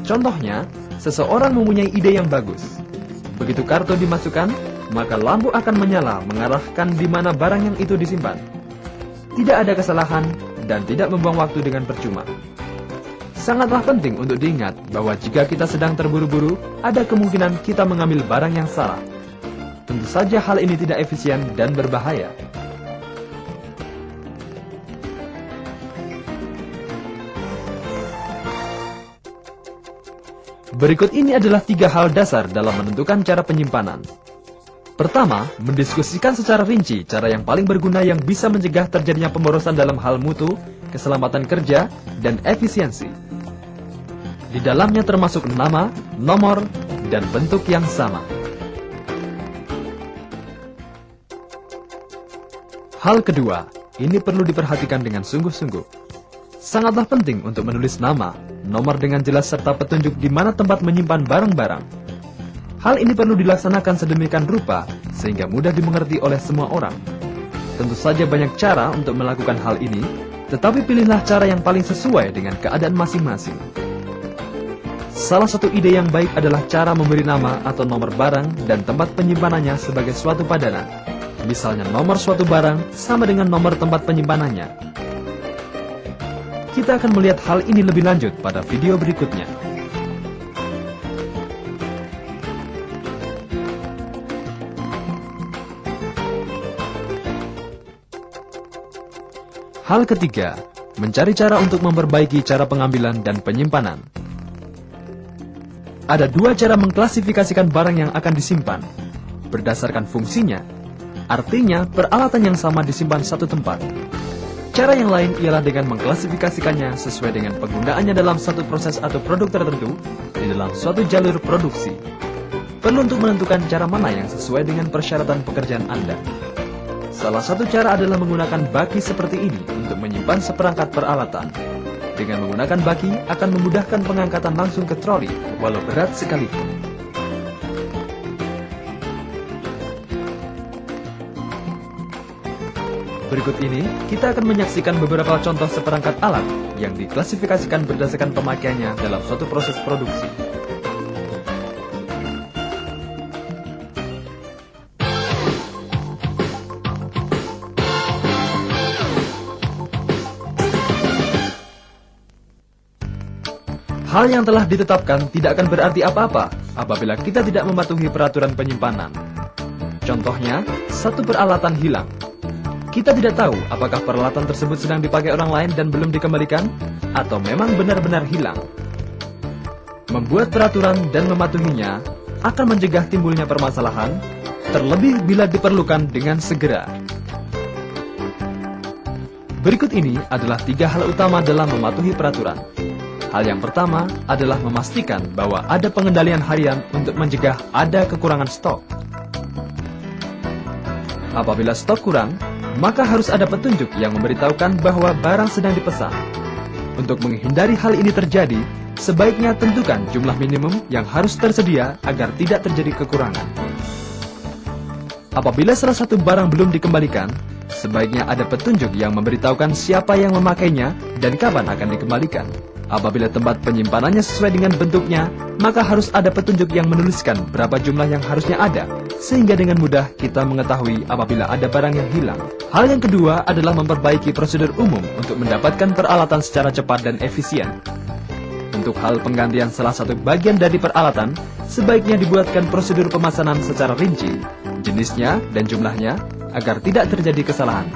Contohnya, seseorang mempunyai ide yang bagus. Begitu kartu dimasukkan, maka lampu akan menyala mengarahkan di mana barang yang itu disimpan. Tidak ada kesalahan dan tidak membuang waktu dengan percuma. Sangatlah penting untuk diingat bahwa jika kita sedang terburu-buru, ada kemungkinan kita mengambil barang yang salah. Tentu saja hal ini tidak efisien dan berbahaya. Berikut ini adalah 3 hal dasar dalam menentukan cara penyimpanan. Pertama, mendiskusikan secara rinci cara yang paling berguna yang bisa mencegah terjadinya pemborosan dalam hal mutu, keselamatan kerja, dan efisiensi. Di dalamnya termasuk nama, nomor, dan bentuk yang sama. Hal kedua, ini perlu diperhatikan dengan sungguh-sungguh. Sangatlah penting untuk menulis nama, nomor dengan jelas serta petunjuk di mana tempat menyimpan barang-barang. Hal ini perlu dilaksanakan sedemikian rupa sehingga mudah dimengerti oleh semua orang. Tentu saja banyak cara untuk melakukan hal ini, tetapi pilihlah cara yang paling sesuai dengan keadaan masing-masing. Salah satu ide yang baik adalah cara memberi nama atau nomor barang dan tempat penyimpanannya sebagai suatu padanan. Misalnya nomor suatu barang sama dengan nomor tempat penyimpanannya. Kita akan melihat hal ini lebih lanjut pada video berikutnya. Hal ketiga, mencari cara untuk memperbaiki cara pengambilan dan penyimpanan. Ada 2 cara mengklasifikasikan barang yang akan disimpan, berdasarkan fungsinya. Artinya, peralatan yang sama disimpan satu tempat. Cara yang lain ialah dengan mengklasifikasikannya sesuai dengan penggunaannya dalam satu proses atau produk tertentu di dalam suatu jalur produksi. Perlu untuk menentukan cara mana yang sesuai dengan persyaratan pekerjaan Anda. Salah satu cara adalah menggunakan baki seperti ini untuk menyimpan seperangkat peralatan. Dengan menggunakan baki akan memudahkan pengangkatan langsung ke troli, walau berat sekalipun. Berikut ini, kita akan menyaksikan beberapa contoh seperangkat alat yang diklasifikasikan berdasarkan pemakaiannya dalam suatu proses produksi. Hal yang telah ditetapkan tidak akan berarti apa-apa apabila kita tidak mematuhi peraturan penyimpanan. Contohnya, satu peralatan hilang. Kita tidak tahu apakah peralatan tersebut sedang dipakai orang lain dan belum dikembalikan, atau memang benar-benar hilang. Membuat peraturan dan mematuhinya akan mencegah timbulnya permasalahan, terlebih bila diperlukan dengan segera. Berikut ini adalah 3 hal utama dalam mematuhi peraturan. Hal yang pertama adalah memastikan bahwa ada pengendalian harian untuk mencegah ada kekurangan stok. Apabila stok kurang, maka harus ada petunjuk yang memberitahukan bahwa barang sedang dipesan. Untuk menghindari hal ini terjadi, sebaiknya tentukan jumlah minimum yang harus tersedia agar tidak terjadi kekurangan. Apabila salah satu barang belum dikembalikan, sebaiknya ada petunjuk yang memberitahukan siapa yang memakainya dan kapan akan dikembalikan. Apabila tempat penyimpanannya sesuai dengan bentuknya, maka harus ada petunjuk yang menuliskan berapa jumlah yang harusnya ada, sehingga dengan mudah kita mengetahui apabila ada barang yang hilang. Hal yang kedua adalah memperbaiki prosedur umum untuk mendapatkan peralatan secara cepat dan efisien. Untuk hal penggantian salah satu bagian dari peralatan, sebaiknya dibuatkan prosedur pemesanan secara rinci, jenisnya dan jumlahnya, agar tidak terjadi kesalahan.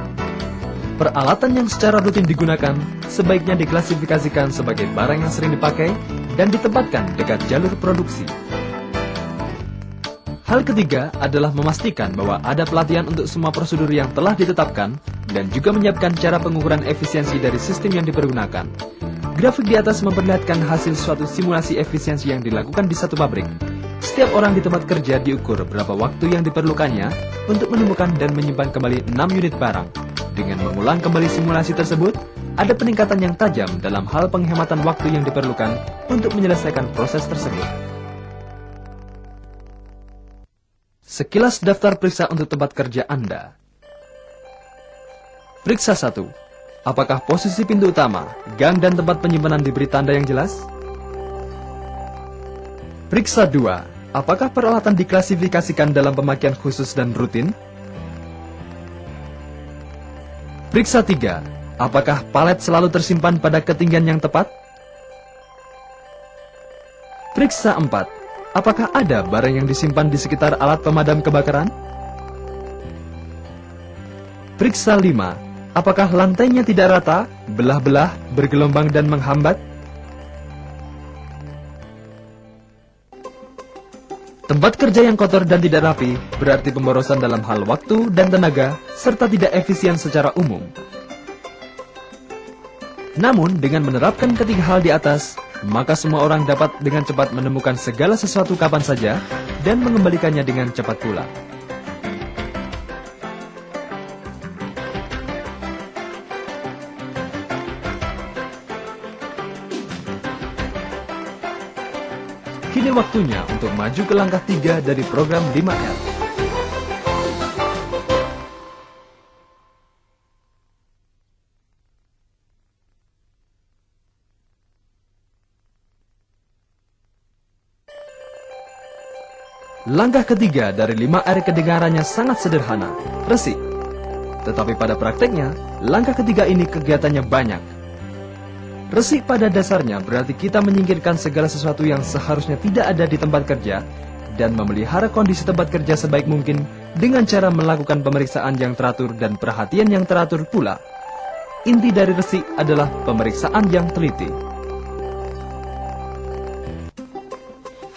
Peralatan yang secara rutin digunakan sebaiknya diklasifikasikan sebagai barang yang sering dipakai dan ditempatkan dekat jalur produksi. Hal ketiga adalah memastikan bahwa ada pelatihan untuk semua prosedur yang telah ditetapkan dan juga menyiapkan cara pengukuran efisiensi dari sistem yang dipergunakan. Grafik di atas memperlihatkan hasil suatu simulasi efisiensi yang dilakukan di satu pabrik. Setiap orang di tempat kerja diukur berapa waktu yang diperlukannya untuk menemukan dan menyimpan kembali 6 unit barang. Dengan mengulang kembali simulasi tersebut, ada peningkatan yang tajam dalam hal penghematan waktu yang diperlukan untuk menyelesaikan proses tersebut. Sekilas daftar periksa untuk tempat kerja Anda. Periksa 1. Apakah posisi pintu utama, gang dan tempat penyimpanan diberi tanda yang jelas? Periksa 2. Apakah peralatan diklasifikasikan dalam pemakaian khusus dan rutin? Periksa 3. Apakah palet selalu tersimpan pada ketinggian yang tepat? Periksa 4. Apakah ada barang yang disimpan di sekitar alat pemadam kebakaran? Periksa 5. Apakah lantainya tidak rata, belah-belah, bergelombang dan menghambat? Tempat kerja yang kotor dan tidak rapi berarti pemborosan dalam hal waktu dan tenaga, serta tidak efisien secara umum. Namun, dengan menerapkan ketiga hal di atas, maka semua orang dapat dengan cepat menemukan segala sesuatu kapan saja dan mengembalikannya dengan cepat pula. Kini waktunya untuk maju ke langkah 3 dari program 5R. Langkah ketiga dari 5R kedengarannya sangat sederhana, resik. Tetapi pada prakteknya, langkah ketiga ini kegiatannya banyak. Resik pada dasarnya berarti kita menyingkirkan segala sesuatu yang seharusnya tidak ada di tempat kerja dan memelihara kondisi tempat kerja sebaik mungkin dengan cara melakukan pemeriksaan yang teratur dan perhatian yang teratur pula. Inti dari resik adalah pemeriksaan yang teliti.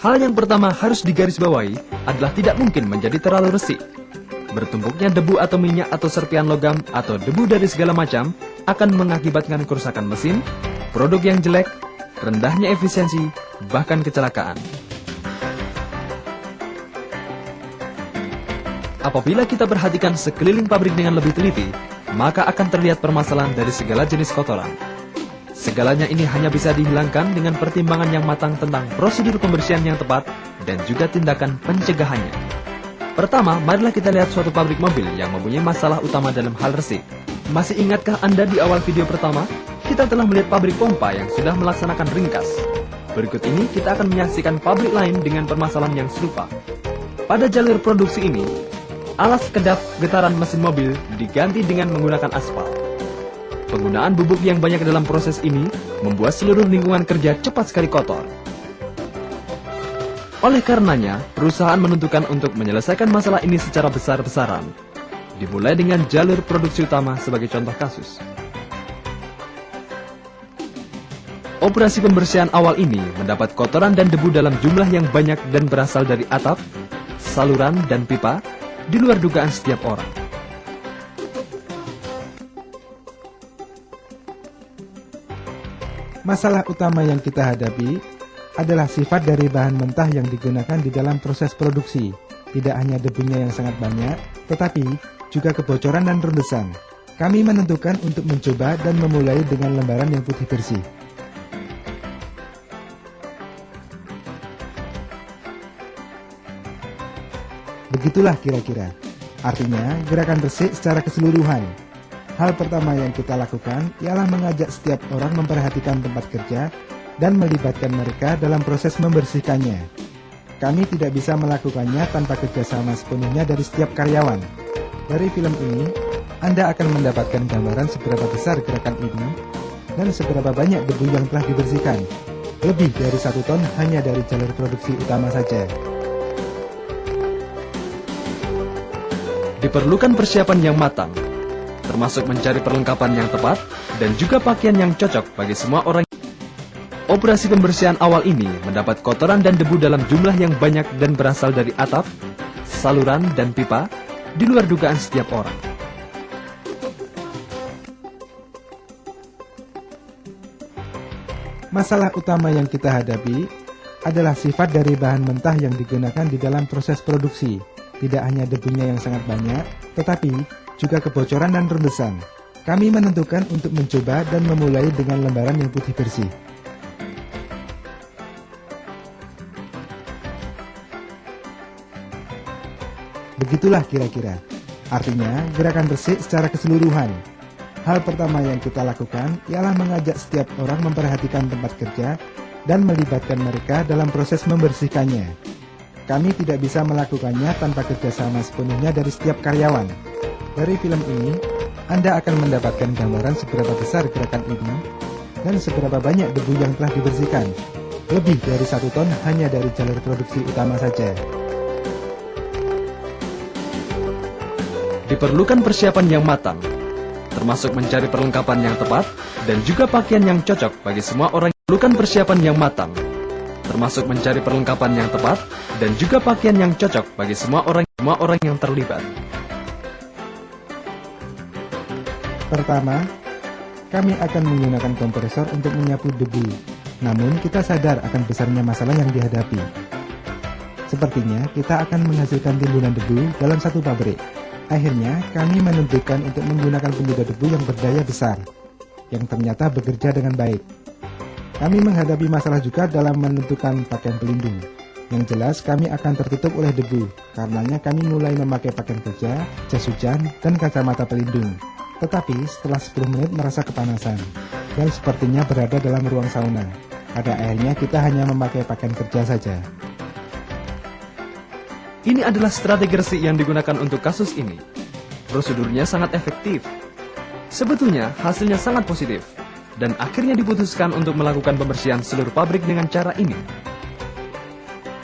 Hal yang pertama harus digarisbawahi adalah tidak mungkin menjadi terlalu resik. Bertumpuknya debu atau minyak atau serpian logam atau debu dari segala macam akan mengakibatkan kerusakan mesin, produk yang jelek, rendahnya efisiensi, bahkan kecelakaan. Apabila kita perhatikan sekeliling pabrik dengan lebih teliti, maka akan terlihat permasalahan dari segala jenis kotoran. Segalanya ini hanya bisa dihilangkan dengan pertimbangan yang matang tentang prosedur pembersihan yang tepat dan juga tindakan pencegahannya. Pertama, marilah kita lihat suatu pabrik mobil yang mempunyai masalah utama dalam hal resik. Masih ingatkah Anda di awal video pertama? Kita telah melihat pabrik pompa yang sudah melaksanakan ringkas. Berikut ini kita akan menyaksikan pabrik lain dengan permasalahan yang serupa. Pada jalur produksi ini, alas kedap getaran mesin mobil diganti dengan menggunakan aspal. Penggunaan bubuk yang banyak dalam proses ini membuat seluruh lingkungan kerja cepat sekali kotor. Oleh karenanya, perusahaan menentukan untuk menyelesaikan masalah ini secara besar-besaran. Dimulai dengan jalur produksi utama sebagai contoh kasus. Operasi pembersihan awal ini mendapat kotoran dan debu dalam jumlah yang banyak dan berasal dari atap, saluran, dan pipa, di luar dugaan setiap orang. Masalah utama yang kita hadapi adalah sifat dari bahan mentah yang digunakan di dalam proses produksi. Tidak hanya debunya yang sangat banyak, tetapi juga kebocoran dan rembesan. Kami menentukan untuk mencoba dan memulai dengan lembaran yang putih bersih. Begitulah kira-kira. Artinya, gerakan resik secara keseluruhan. Hal pertama yang kita lakukan ialah mengajak setiap orang memperhatikan tempat kerja dan melibatkan mereka dalam proses membersihkannya. Kami tidak bisa melakukannya tanpa kerjasama sepenuhnya dari setiap karyawan. Dari film ini, Anda akan mendapatkan gambaran seberapa besar gerakan ini dan seberapa banyak debu yang telah dibersihkan. Lebih dari 1 ton hanya dari jalur produksi utama saja. Diperlukan persiapan yang matang, termasuk mencari perlengkapan yang tepat dan juga pakaian yang cocok bagi semua orang. Operasi pembersihan awal ini mendapat kotoran dan debu dalam jumlah yang banyak dan berasal dari atap, saluran, dan pipa, di luar dugaan setiap orang. Masalah utama yang kita hadapi adalah sifat dari bahan mentah yang digunakan di dalam proses produksi. Tidak hanya debunya yang sangat banyak, tetapi juga kebocoran dan rembesan. Kami menentukan untuk mencoba dan memulai dengan lembaran yang putih bersih. Begitulah kira-kira. Artinya, gerakan resik secara keseluruhan. Hal pertama yang kita lakukan ialah mengajak setiap orang memperhatikan tempat kerja dan melibatkan mereka dalam proses membersihkannya. Kami tidak bisa melakukannya tanpa kerjasama sepenuhnya dari setiap karyawan. Dari film ini, Anda akan mendapatkan gambaran seberapa besar gerakan ini dan seberapa banyak debu yang telah dibersihkan. Lebih dari 1 ton hanya dari jalur produksi utama saja. Diperlukan persiapan yang matang, termasuk mencari perlengkapan yang tepat dan juga pakaian yang cocok bagi semua orang. Diperlukan persiapan yang matang, termasuk mencari perlengkapan yang tepat dan juga pakaian yang cocok bagi semua orang yang terlibat. Pertama, kami akan menggunakan kompresor untuk menyapu debu. Namun kita sadar akan besarnya masalah yang dihadapi. Sepertinya kita akan menghasilkan timbunan debu dalam satu pabrik. Akhirnya kami menentukan untuk menggunakan penyedot debu yang berdaya besar, yang ternyata bekerja dengan baik. Kami menghadapi masalah juga dalam menentukan pakaian pelindung. Yang jelas kami akan tertutup oleh debu, karenanya kami mulai memakai pakaian kerja, jas hujan, dan kacamata pelindung. Tetapi setelah 10 menit merasa kepanasan, dan sepertinya berada dalam ruang sauna. Pada akhirnya kita hanya memakai pakaian kerja saja. Ini adalah strategi resik yang digunakan untuk kasus ini. Prosedurnya sangat efektif. Sebetulnya hasilnya sangat positif, dan akhirnya diputuskan untuk melakukan pembersihan seluruh pabrik dengan cara ini.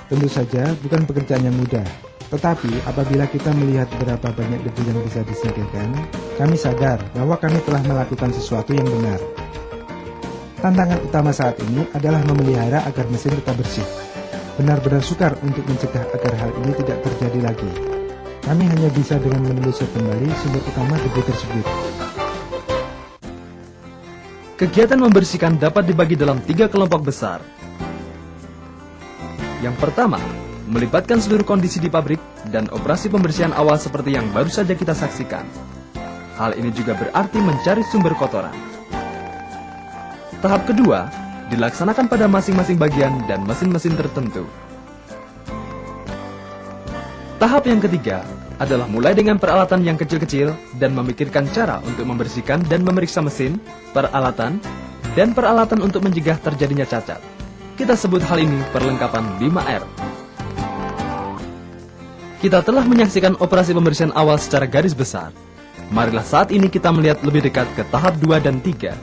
Tentu saja bukan pekerjaan yang mudah, tetapi apabila kita melihat berapa banyak debu yang bisa disingkirkan, kami sadar bahwa kami telah melakukan sesuatu yang benar. Tantangan utama saat ini adalah memelihara agar mesin tetap bersih. Benar-benar sukar untuk mencegah agar hal ini tidak terjadi lagi. Kami hanya bisa dengan menelusur kembali sumber utama debu tersebut. Kegiatan membersihkan dapat dibagi dalam 3 kelompok besar. Yang pertama, melibatkan seluruh kondisi di pabrik dan operasi pembersihan awal seperti yang baru saja kita saksikan. Hal ini juga berarti mencari sumber kotoran. Tahap kedua, dilaksanakan pada masing-masing bagian dan mesin-mesin tertentu. Tahap yang ketiga adalah mulai dengan peralatan yang kecil-kecil dan memikirkan cara untuk membersihkan dan memeriksa mesin, peralatan, dan peralatan untuk mencegah terjadinya cacat. Kita sebut hal ini perlengkapan 5R. Kita telah menyaksikan operasi pembersihan awal secara garis besar. Marilah saat ini kita melihat lebih dekat ke tahap 2 dan 3.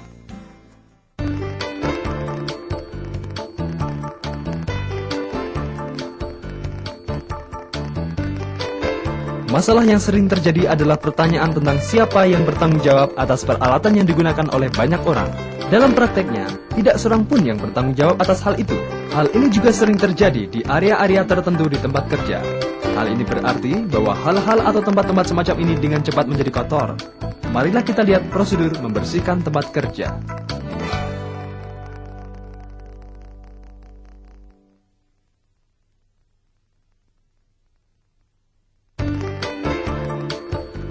Masalah yang sering terjadi adalah pertanyaan tentang siapa yang bertanggung jawab atas peralatan yang digunakan oleh banyak orang. Dalam prakteknya, tidak seorang pun yang bertanggung jawab atas hal itu. Hal ini juga sering terjadi di area-area tertentu di tempat kerja. Hal ini berarti bahwa hal-hal atau tempat-tempat semacam ini dengan cepat menjadi kotor. Marilah kita lihat prosedur membersihkan tempat kerja.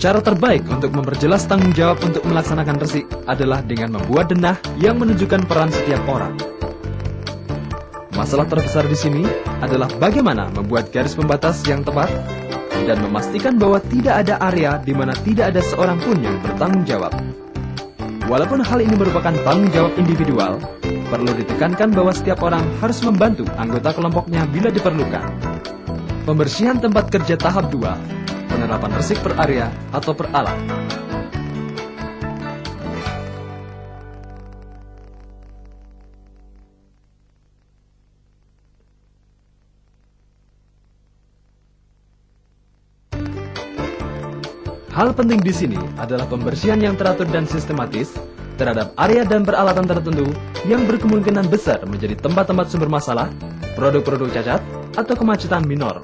Cara terbaik untuk memperjelas tanggung jawab untuk melaksanakan resik adalah dengan membuat denah yang menunjukkan peran setiap orang. Masalah terbesar di sini adalah bagaimana membuat garis pembatas yang tepat dan memastikan bahwa tidak ada area di mana tidak ada seorang pun yang bertanggung jawab. Walaupun hal ini merupakan tanggung jawab individual, perlu ditekankan bahwa setiap orang harus membantu anggota kelompoknya bila diperlukan. Pembersihan tempat kerja tahap 2. Penerapan resik per area atau per alat. Hal penting di sini adalah pembersihan yang teratur dan sistematis terhadap area dan peralatan tertentu yang berkemungkinan besar menjadi tempat-tempat sumber masalah, produk-produk cacat, atau kemacetan minor.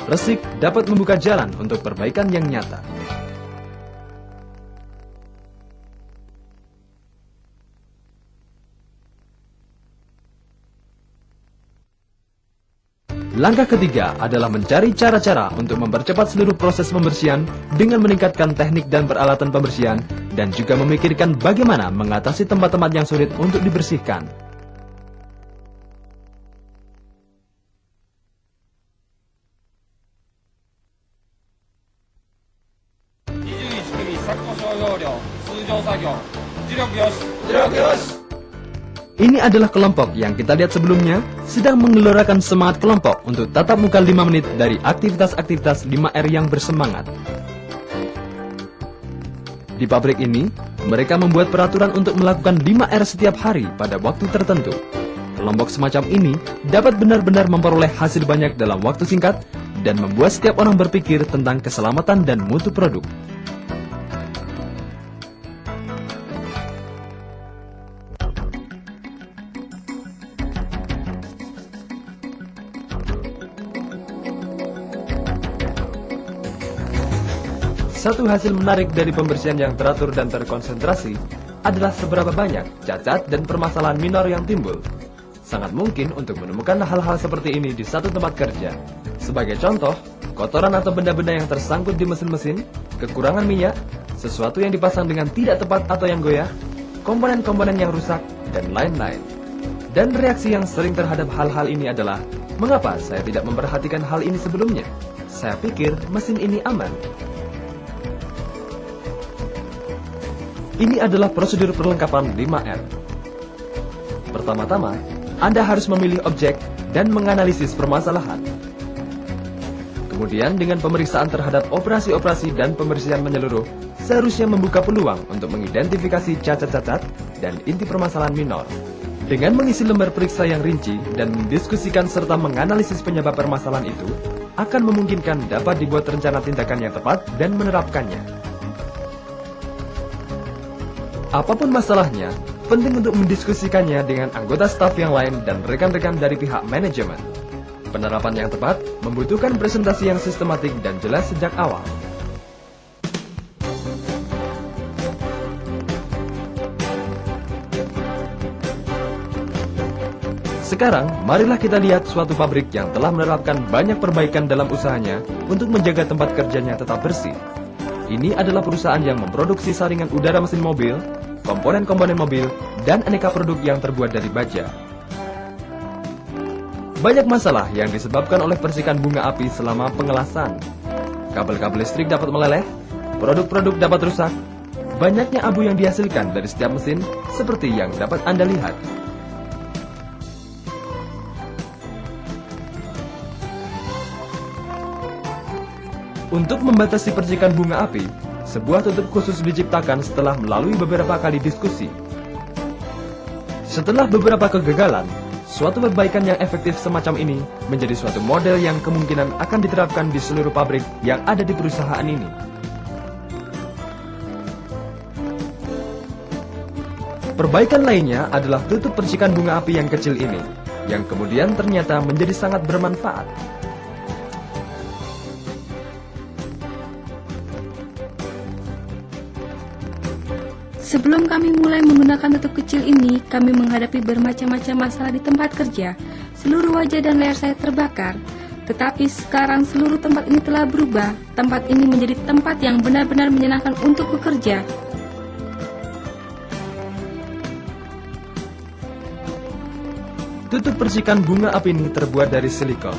Resik dapat membuka jalan untuk perbaikan yang nyata. Langkah ketiga adalah mencari cara-cara untuk mempercepat seluruh proses pembersihan dengan meningkatkan teknik dan peralatan pembersihan dan juga memikirkan bagaimana mengatasi tempat-tempat yang sulit untuk dibersihkan. Ini adalah kelompok yang kita lihat sebelumnya sedang menggelorakan semangat kelompok untuk tatap muka 5 menit dari aktivitas-aktivitas 5R yang bersemangat. Di pabrik ini, mereka membuat peraturan untuk melakukan 5R setiap hari pada waktu tertentu. Kelompok semacam ini dapat benar-benar memperoleh hasil banyak dalam waktu singkat dan membuat setiap orang berpikir tentang keselamatan dan mutu produk. Satu hasil menarik dari pembersihan yang teratur dan terkonsentrasi adalah seberapa banyak cacat dan permasalahan minor yang timbul. Sangat mungkin untuk menemukan hal-hal seperti ini di satu tempat kerja. Sebagai contoh, kotoran atau benda-benda yang tersangkut di mesin-mesin, kekurangan minyak, sesuatu yang dipasang dengan tidak tepat atau yang goyah, komponen-komponen yang rusak, dan lain-lain. Dan reaksi yang sering terhadap hal-hal ini adalah, mengapa saya tidak memperhatikan hal ini sebelumnya? Saya pikir mesin ini aman. Ini adalah prosedur perlengkapan 5R. Pertama-tama, Anda harus memilih objek dan menganalisis permasalahan. Kemudian dengan pemeriksaan terhadap operasi-operasi dan pembersihan menyeluruh, seharusnya membuka peluang untuk mengidentifikasi cacat-cacat dan inti permasalahan minor. Dengan mengisi lembar periksa yang rinci dan mendiskusikan serta menganalisis penyebab permasalahan itu, akan memungkinkan dapat dibuat rencana tindakan yang tepat dan menerapkannya. Apapun masalahnya, penting untuk mendiskusikannya dengan anggota staf yang lain dan rekan-rekan dari pihak manajemen. Penerapan yang tepat membutuhkan presentasi yang sistematik dan jelas sejak awal. Sekarang, marilah kita lihat suatu pabrik yang telah menerapkan banyak perbaikan dalam usahanya untuk menjaga tempat kerjanya tetap bersih. Ini adalah perusahaan yang memproduksi saringan udara mesin mobil, komponen-komponen mobil, dan aneka produk yang terbuat dari baja. Banyak masalah yang disebabkan oleh percikan bunga api selama pengelasan. Kabel-kabel listrik dapat meleleh, produk-produk dapat rusak, banyaknya abu yang dihasilkan dari setiap mesin seperti yang dapat Anda lihat. Untuk membatasi percikan bunga api, sebuah tutup khusus diciptakan setelah melalui beberapa kali diskusi. Setelah beberapa kegagalan, suatu perbaikan yang efektif semacam ini menjadi suatu model yang kemungkinan akan diterapkan di seluruh pabrik yang ada di perusahaan ini. Perbaikan lainnya adalah tutup percikan bunga api yang kecil ini, yang kemudian ternyata menjadi sangat bermanfaat. Sebelum kami mulai menggunakan tutup kecil ini, kami menghadapi bermacam-macam masalah di tempat kerja. Seluruh wajah dan leher saya terbakar. Tetapi sekarang seluruh tempat ini telah berubah. Tempat ini menjadi tempat yang benar-benar menyenangkan untuk bekerja. Tutup percikan bunga api ini terbuat dari silikon.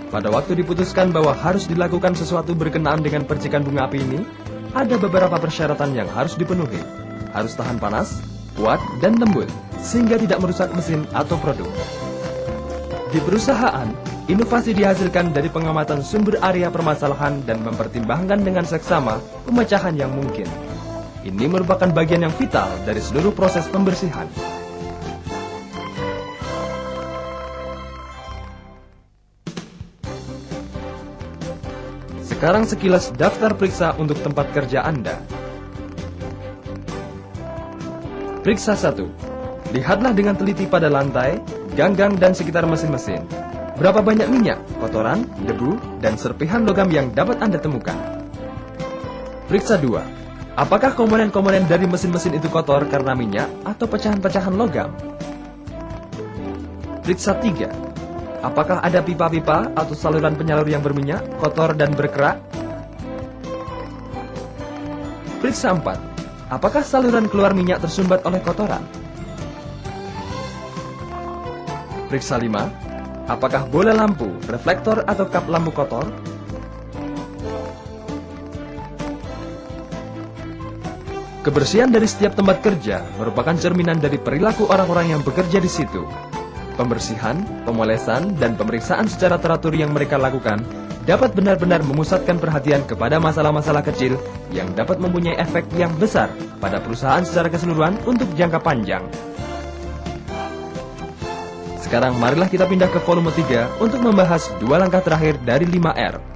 Pada waktu diputuskan bahwa harus dilakukan sesuatu berkenaan dengan percikan bunga api ini, ada beberapa persyaratan yang harus dipenuhi. Harus tahan panas, kuat, dan lembut, sehingga tidak merusak mesin atau produk. Di perusahaan, inovasi dihasilkan dari pengamatan sumber area permasalahan dan mempertimbangkan dengan seksama pemecahan yang mungkin. Ini merupakan bagian yang vital dari seluruh proses pembersihan. Sekarang sekilas daftar periksa untuk tempat kerja Anda. Periksa 1. Lihatlah dengan teliti pada lantai, ganggang, dan sekitar mesin-mesin. Berapa banyak minyak, kotoran, debu, dan serpihan logam yang dapat Anda temukan. Periksa 2. Apakah komponen-komponen dari mesin-mesin itu kotor karena minyak atau pecahan-pecahan logam? Periksa 3. Apakah ada pipa-pipa atau saluran penyalur yang berminyak, kotor, dan berkerak? Periksa 4. Apakah saluran keluar minyak tersumbat oleh kotoran? Periksa 5. Apakah bola lampu, reflektor, atau kap lampu kotor? Kebersihan dari setiap tempat kerja merupakan cerminan dari perilaku orang-orang yang bekerja di situ. Pembersihan, pemolesan, dan pemeriksaan secara teratur yang mereka lakukan dapat benar-benar memusatkan perhatian kepada masalah-masalah kecil yang dapat mempunyai efek yang besar pada perusahaan secara keseluruhan untuk jangka panjang. Sekarang marilah kita pindah ke volume 3 untuk membahas 2 langkah terakhir dari 5R.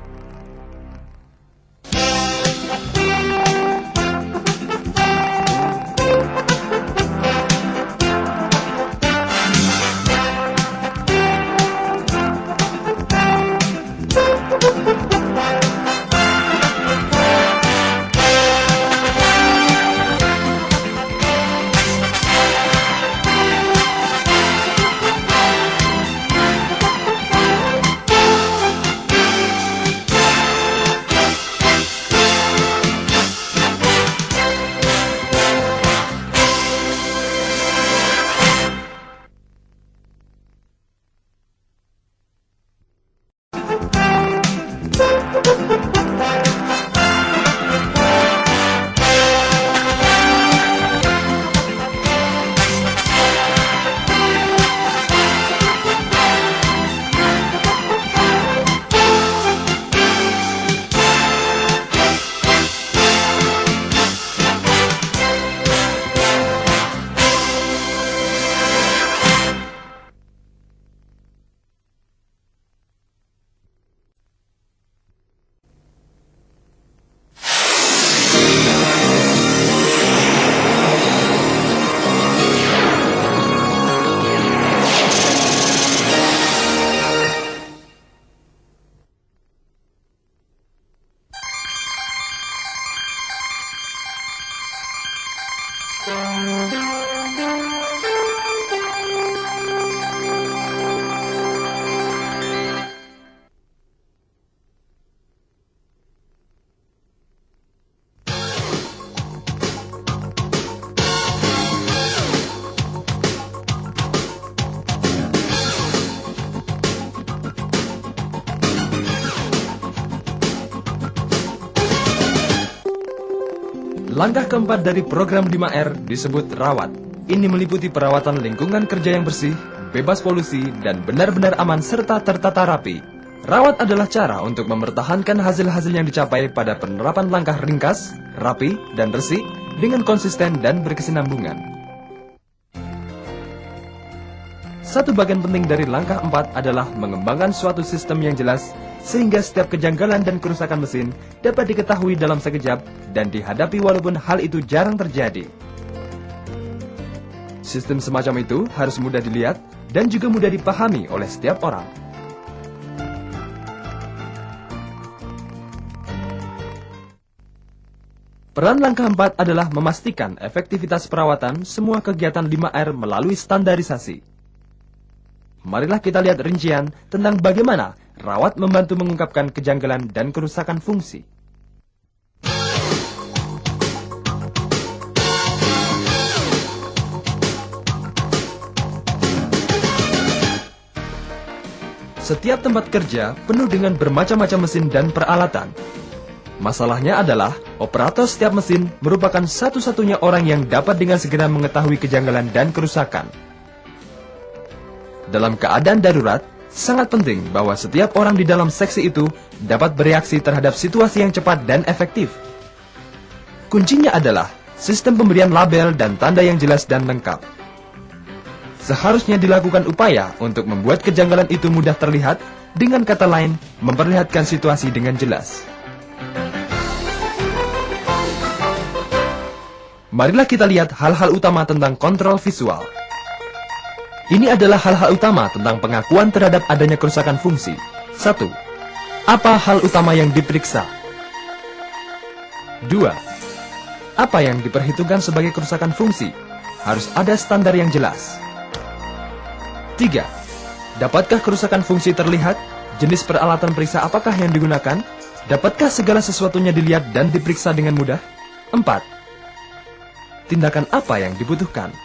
Langkah keempat dari program 5R disebut rawat. Ini meliputi perawatan lingkungan kerja yang bersih, bebas polusi, dan benar-benar aman serta tertata rapi. Rawat adalah cara untuk mempertahankan hasil-hasil yang dicapai pada penerapan langkah ringkas, rapi, dan resik dengan konsisten dan berkesinambungan. Satu bagian penting dari langkah 4 adalah mengembangkan suatu sistem yang jelas sehingga setiap kejanggalan dan kerusakan mesin dapat diketahui dalam sekejap dan dihadapi walaupun hal itu jarang terjadi. Sistem semacam itu harus mudah dilihat dan juga mudah dipahami oleh setiap orang. Peran langkah 4 adalah memastikan efektivitas perawatan semua kegiatan 5R melalui standarisasi. Marilah kita lihat rincian tentang bagaimana rawat membantu mengungkapkan kejanggalan dan kerusakan fungsi. Setiap tempat kerja penuh dengan bermacam-macam mesin dan peralatan. Masalahnya adalah, operator setiap mesin merupakan satu-satunya orang yang dapat dengan segera mengetahui kejanggalan dan kerusakan. Dalam keadaan darurat, sangat penting bahwa setiap orang di dalam seksi itu dapat bereaksi terhadap situasi yang cepat dan efektif. Kuncinya adalah sistem pemberian label dan tanda yang jelas dan lengkap. Seharusnya dilakukan upaya untuk membuat kejanggalan itu mudah terlihat, dengan kata lain, memperlihatkan situasi dengan jelas. Marilah kita lihat hal-hal utama tentang kontrol visual. Ini adalah hal-hal utama tentang pengakuan terhadap adanya kerusakan fungsi. 1. Apa hal utama yang diperiksa? 2. Apa yang diperhitungkan sebagai kerusakan fungsi? Harus ada standar yang jelas. 3. Dapatkah kerusakan fungsi terlihat? Jenis peralatan periksa apakah yang digunakan? Dapatkah segala sesuatunya dilihat dan diperiksa dengan mudah? 4. Tindakan apa yang dibutuhkan?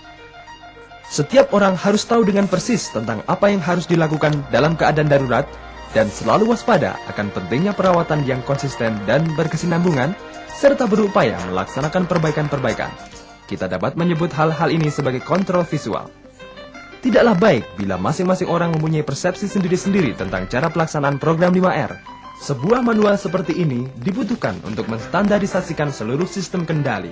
Setiap orang harus tahu dengan persis tentang apa yang harus dilakukan dalam keadaan darurat dan selalu waspada akan pentingnya perawatan yang konsisten dan berkesinambungan serta berupaya melaksanakan perbaikan-perbaikan. Kita dapat menyebut hal-hal ini sebagai kontrol visual. Tidaklah baik bila masing-masing orang mempunyai persepsi sendiri-sendiri tentang cara pelaksanaan program 5R. Sebuah manual seperti ini dibutuhkan untuk menstandarisasikan seluruh sistem kendali.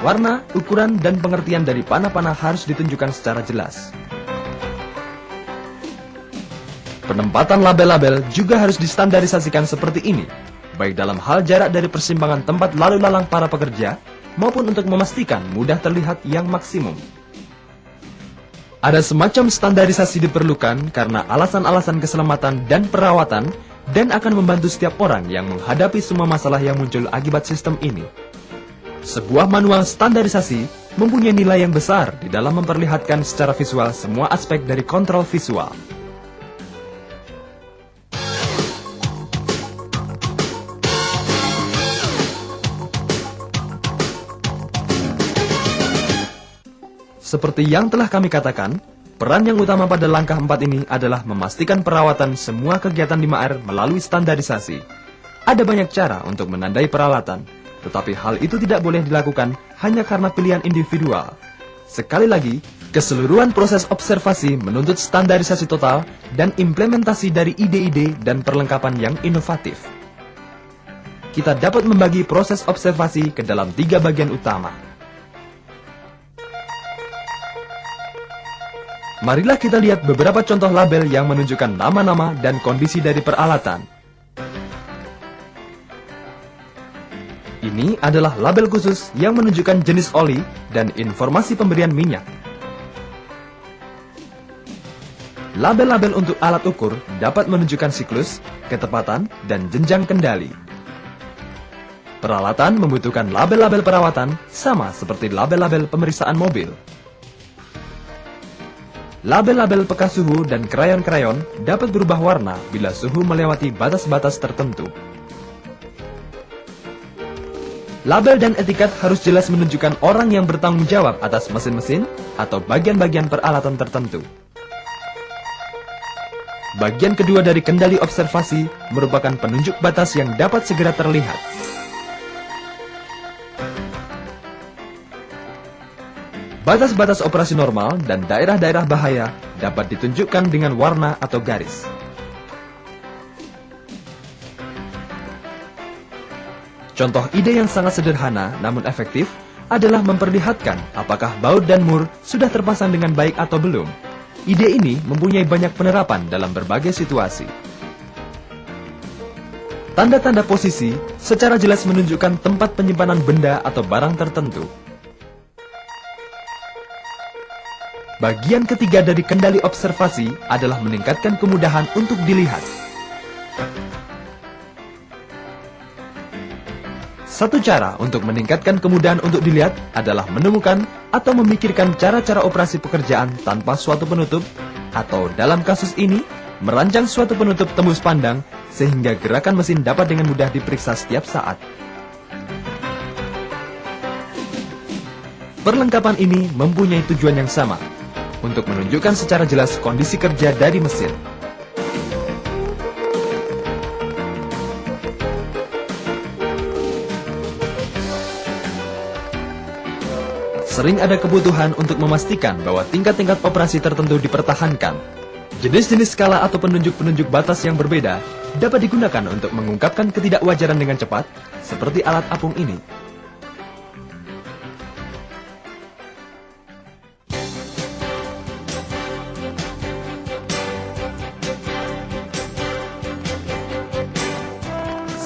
Warna, ukuran, dan pengertian dari panah-panah harus ditunjukkan secara jelas. Penempatan label-label juga harus distandarisasikan seperti ini, baik dalam hal jarak dari persimpangan tempat lalu lalang para pekerja, maupun untuk memastikan mudah terlihat yang maksimum. Ada semacam standarisasi diperlukan karena alasan-alasan keselamatan dan perawatan dan akan membantu setiap orang yang menghadapi semua masalah yang muncul akibat sistem ini. Sebuah manual standarisasi mempunyai nilai yang besar di dalam memperlihatkan secara visual semua aspek dari kontrol visual. Seperti yang telah kami katakan, peran yang utama pada langkah 4 ini adalah memastikan perawatan semua kegiatan 5R melalui standarisasi. Ada banyak cara untuk menandai peralatan, tetapi hal itu tidak boleh dilakukan hanya karena pilihan individual. Sekali lagi, keseluruhan proses observasi menuntut standarisasi total dan implementasi dari ide-ide dan perlengkapan yang inovatif. Kita dapat membagi proses observasi ke dalam 3 bagian utama. Marilah kita lihat beberapa contoh label yang menunjukkan nama-nama dan kondisi dari peralatan. Ini adalah label khusus yang menunjukkan jenis oli dan informasi pemberian minyak. Label-label untuk alat ukur dapat menunjukkan siklus, ketepatan, dan jenjang kendali. Peralatan membutuhkan label-label perawatan sama seperti label-label pemeriksaan mobil. Label-label peka suhu dan krayon-krayon dapat berubah warna bila suhu melewati batas-batas tertentu. Label dan etiket harus jelas menunjukkan orang yang bertanggung jawab atas mesin-mesin atau bagian-bagian peralatan tertentu. Bagian kedua dari kendali observasi merupakan penunjuk batas yang dapat segera terlihat. Batas-batas operasi normal dan daerah-daerah bahaya dapat ditunjukkan dengan warna atau garis. Contoh ide yang sangat sederhana namun efektif adalah memperlihatkan apakah baut dan mur sudah terpasang dengan baik atau belum. Ide ini mempunyai banyak penerapan dalam berbagai situasi. Tanda-tanda posisi secara jelas menunjukkan tempat penyimpanan benda atau barang tertentu. Bagian ketiga dari kendali observasi adalah meningkatkan kemudahan untuk dilihat. Satu cara untuk meningkatkan kemudahan untuk dilihat adalah menemukan atau memikirkan cara-cara operasi pekerjaan tanpa suatu penutup, atau dalam kasus ini, merancang suatu penutup tembus pandang sehingga gerakan mesin dapat dengan mudah diperiksa setiap saat. Perlengkapan ini mempunyai tujuan yang sama, untuk menunjukkan secara jelas kondisi kerja dari mesin. Sering ada kebutuhan untuk memastikan bahwa tingkat-tingkat operasi tertentu dipertahankan. Jenis-jenis skala atau penunjuk-penunjuk batas yang berbeda dapat digunakan untuk mengungkapkan ketidakwajaran dengan cepat, seperti alat apung ini.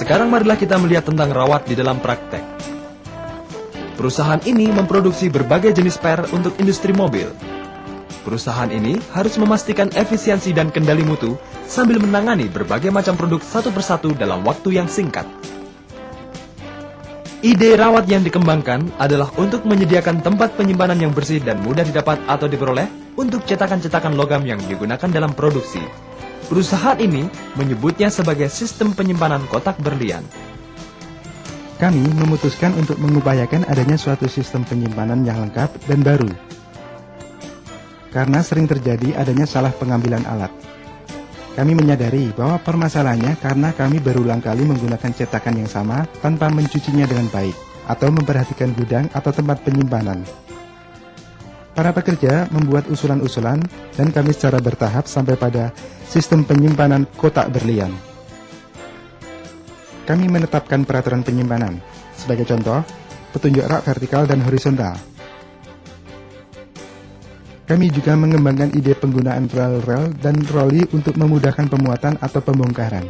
Sekarang marilah kita melihat tentang rawat di dalam praktek. Perusahaan ini memproduksi berbagai jenis spare untuk industri mobil. Perusahaan ini harus memastikan efisiensi dan kendali mutu sambil menangani berbagai macam produk satu persatu dalam waktu yang singkat. Ide rawat yang dikembangkan adalah untuk menyediakan tempat penyimpanan yang bersih dan mudah didapat atau diperoleh untuk cetakan-cetakan logam yang digunakan dalam produksi. Perusahaan ini menyebutnya sebagai sistem penyimpanan kotak berlian. Kami memutuskan untuk mengupayakan adanya suatu sistem penyimpanan yang lengkap dan baru. Karena sering terjadi adanya salah pengambilan alat. Kami menyadari bahwa permasalahannya karena kami berulang kali menggunakan cetakan yang sama tanpa mencucinya dengan baik atau memperhatikan gudang atau tempat penyimpanan. Para pekerja membuat usulan-usulan dan kami secara bertahap sampai pada sistem penyimpanan kotak berlian. Kami menetapkan peraturan penyimpanan. Sebagai contoh, petunjuk rak vertikal dan horizontal. Kami juga mengembangkan ide penggunaan rel-rel dan troli untuk memudahkan pemuatan atau pembongkaran.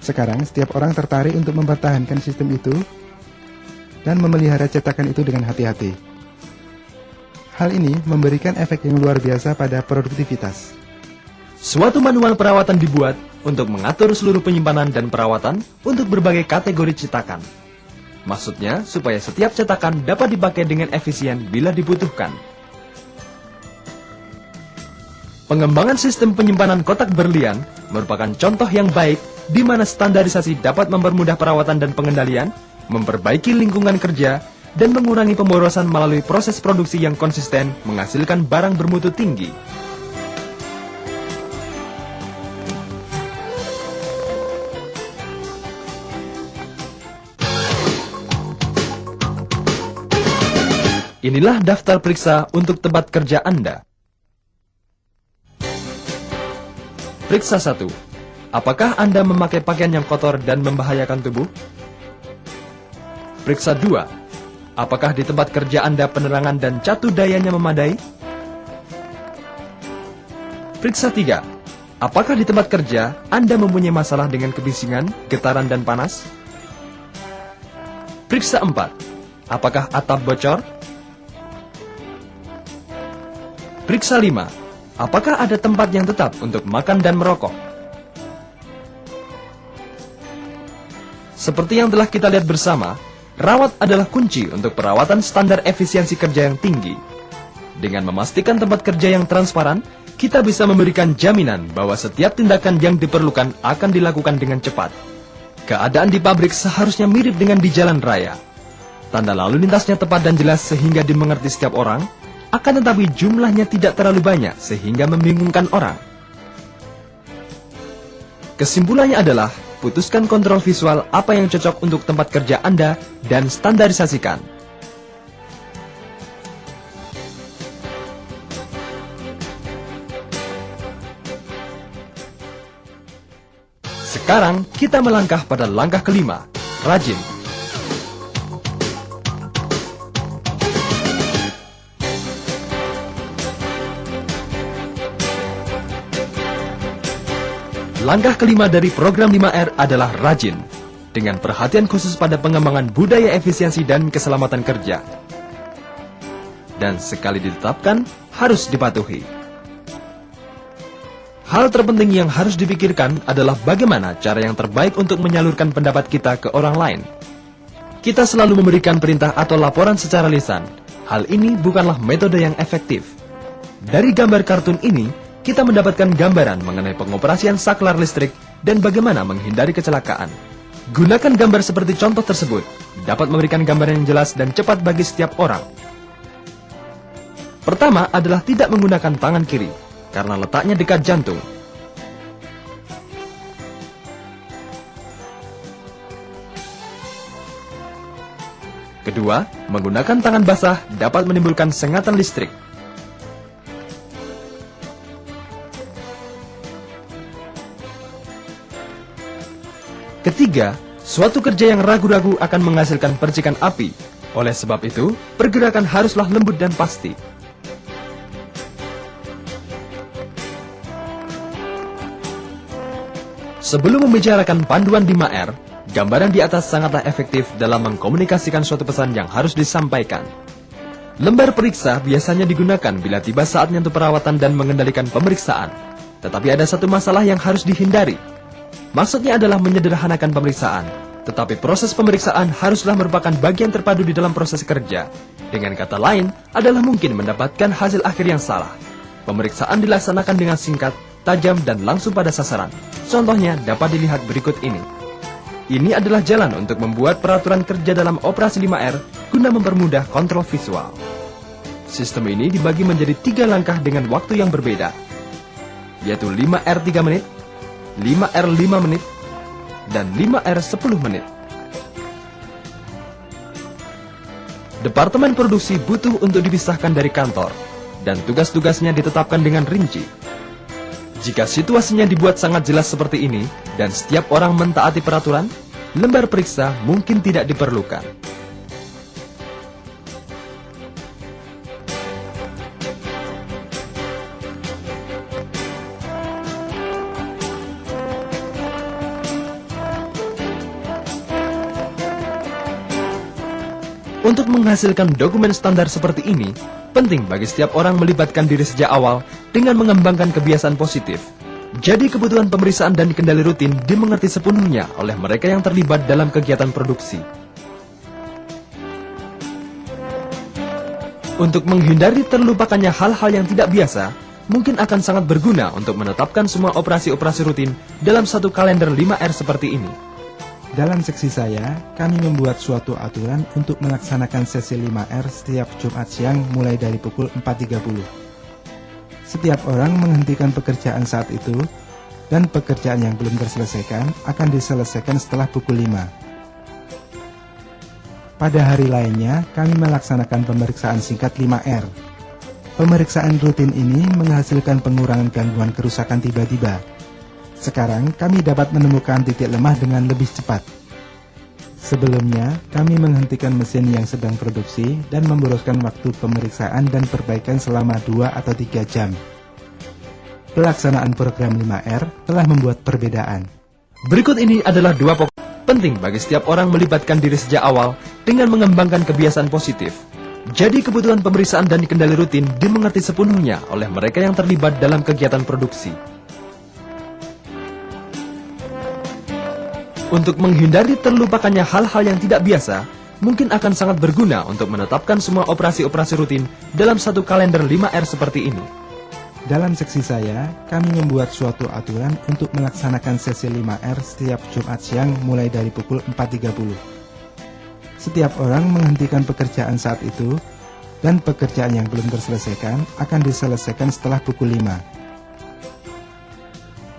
Sekarang, setiap orang tertarik untuk mempertahankan sistem itu dan memelihara cetakan itu dengan hati-hati. Hal ini memberikan efek yang luar biasa pada produktivitas. Suatu manual perawatan dibuat untuk mengatur seluruh penyimpanan dan perawatan untuk berbagai kategori cetakan. Maksudnya, supaya setiap cetakan dapat dipakai dengan efisien bila dibutuhkan. Pengembangan sistem penyimpanan kotak berlian merupakan contoh yang baik di mana standarisasi dapat mempermudah perawatan dan pengendalian, memperbaiki lingkungan kerja, dan mengurangi pemborosan melalui proses produksi yang konsisten menghasilkan barang bermutu tinggi. Inilah daftar periksa untuk tempat kerja Anda. Periksa 1. Apakah Anda memakai pakaian yang kotor dan membahayakan tubuh? Periksa 2. Apakah di tempat kerja Anda penerangan dan catu dayanya memadai? Periksa 3. Apakah di tempat kerja Anda mempunyai masalah dengan kebisingan, getaran, dan panas? Periksa 4. Apakah atap bocor? Periksa 5. Apakah ada tempat yang tetap untuk makan dan merokok? Seperti yang telah kita lihat bersama, rawat adalah kunci untuk perawatan standar efisiensi kerja yang tinggi. Dengan memastikan tempat kerja yang transparan, kita bisa memberikan jaminan bahwa setiap tindakan yang diperlukan akan dilakukan dengan cepat. Keadaan di pabrik seharusnya mirip dengan di jalan raya. Tanda lalu lintasnya tepat dan jelas sehingga dimengerti setiap orang, akan tetapi jumlahnya tidak terlalu banyak sehingga membingungkan orang. Kesimpulannya adalah, putuskan kontrol visual apa yang cocok untuk tempat kerja Anda dan standarisasikan. Sekarang kita melangkah pada langkah kelima, rajin. Langkah kelima dari program 5R adalah rajin, dengan perhatian khusus pada pengembangan budaya efisiensi dan keselamatan kerja. Dan sekali ditetapkan, harus dipatuhi. Hal terpenting yang harus dipikirkan adalah bagaimana cara yang terbaik untuk menyalurkan pendapat kita ke orang lain. Kita selalu memberikan perintah atau laporan secara lisan. Hal ini bukanlah metode yang efektif. Dari gambar kartun ini, kita mendapatkan gambaran mengenai pengoperasian saklar listrik dan bagaimana menghindari kecelakaan. Gunakan gambar seperti contoh tersebut, dapat memberikan gambaran yang jelas dan cepat bagi setiap orang. Pertama adalah tidak menggunakan tangan kiri, karena letaknya dekat jantung. Kedua, menggunakan tangan basah dapat menimbulkan sengatan listrik. Ketiga, suatu kerja yang ragu-ragu akan menghasilkan percikan api. Oleh sebab itu, pergerakan haruslah lembut dan pasti. Sebelum membicarakan panduan 5R, gambaran di atas sangatlah efektif dalam mengkomunikasikan suatu pesan yang harus disampaikan. Lembar periksa biasanya digunakan bila tiba saatnya untuk perawatan dan mengendalikan pemeriksaan. Tetapi ada satu masalah yang harus dihindari. Maksudnya adalah menyederhanakan pemeriksaan, tetapi proses pemeriksaan haruslah merupakan bagian terpadu di dalam proses kerja. Dengan kata lain, adalah mungkin mendapatkan hasil akhir yang salah. Pemeriksaan dilaksanakan dengan singkat, tajam, dan langsung pada sasaran. Contohnya dapat dilihat berikut ini. Ini adalah jalan untuk membuat peraturan kerja dalam operasi 5R guna mempermudah kontrol visual. Sistem ini dibagi menjadi 3 langkah dengan waktu yang berbeda. yaitu 5R 3 menit, 5R 5 menit, dan 5R 10 menit. Departemen produksi butuh untuk dipisahkan dari kantor, dan tugas-tugasnya ditetapkan dengan rinci. Jika situasinya dibuat sangat jelas seperti ini, dan setiap orang mentaati peraturan, lembar periksa mungkin tidak diperlukan. Untuk menghasilkan dokumen standar seperti ini, penting bagi setiap orang melibatkan diri sejak awal dengan mengembangkan kebiasaan positif. Jadi kebutuhan pemeriksaan dan kendali rutin dimengerti sepenuhnya oleh mereka yang terlibat dalam kegiatan produksi. Untuk menghindari terlupakannya hal-hal yang tidak biasa, mungkin akan sangat berguna untuk menetapkan semua operasi-operasi rutin dalam satu kalender 5R seperti ini. Dalam seksi saya, kami membuat suatu aturan untuk melaksanakan sesi 5R setiap Jumat siang mulai dari pukul 4.30. Setiap orang menghentikan pekerjaan saat itu, dan pekerjaan yang belum terselesaikan akan diselesaikan setelah pukul 5. Pada hari lainnya, kami melaksanakan pemeriksaan singkat 5R. Pemeriksaan rutin ini menghasilkan pengurangan gangguan kerusakan tiba-tiba. Sekarang, kami dapat menemukan titik lemah dengan lebih cepat. Sebelumnya, kami menghentikan mesin yang sedang produksi dan memboroskan waktu pemeriksaan dan perbaikan selama 2 atau 3 jam. Pelaksanaan program 5R telah membuat perbedaan. Berikut ini adalah 2 pokok penting bagi setiap orang melibatkan diri sejak awal dengan mengembangkan kebiasaan positif. Jadi kebutuhan pemeriksaan dan kendali rutin dimengerti sepenuhnya oleh mereka yang terlibat dalam kegiatan produksi. Untuk menghindari terlupakannya hal-hal yang tidak biasa, mungkin akan sangat berguna untuk menetapkan semua operasi-operasi rutin dalam satu kalender 5R seperti ini. Dalam seksi saya, kami membuat suatu aturan untuk melaksanakan sesi 5R setiap Jumat siang mulai dari pukul 4.30. Setiap orang menghentikan pekerjaan saat itu, dan pekerjaan yang belum terselesaikan akan diselesaikan setelah pukul 5.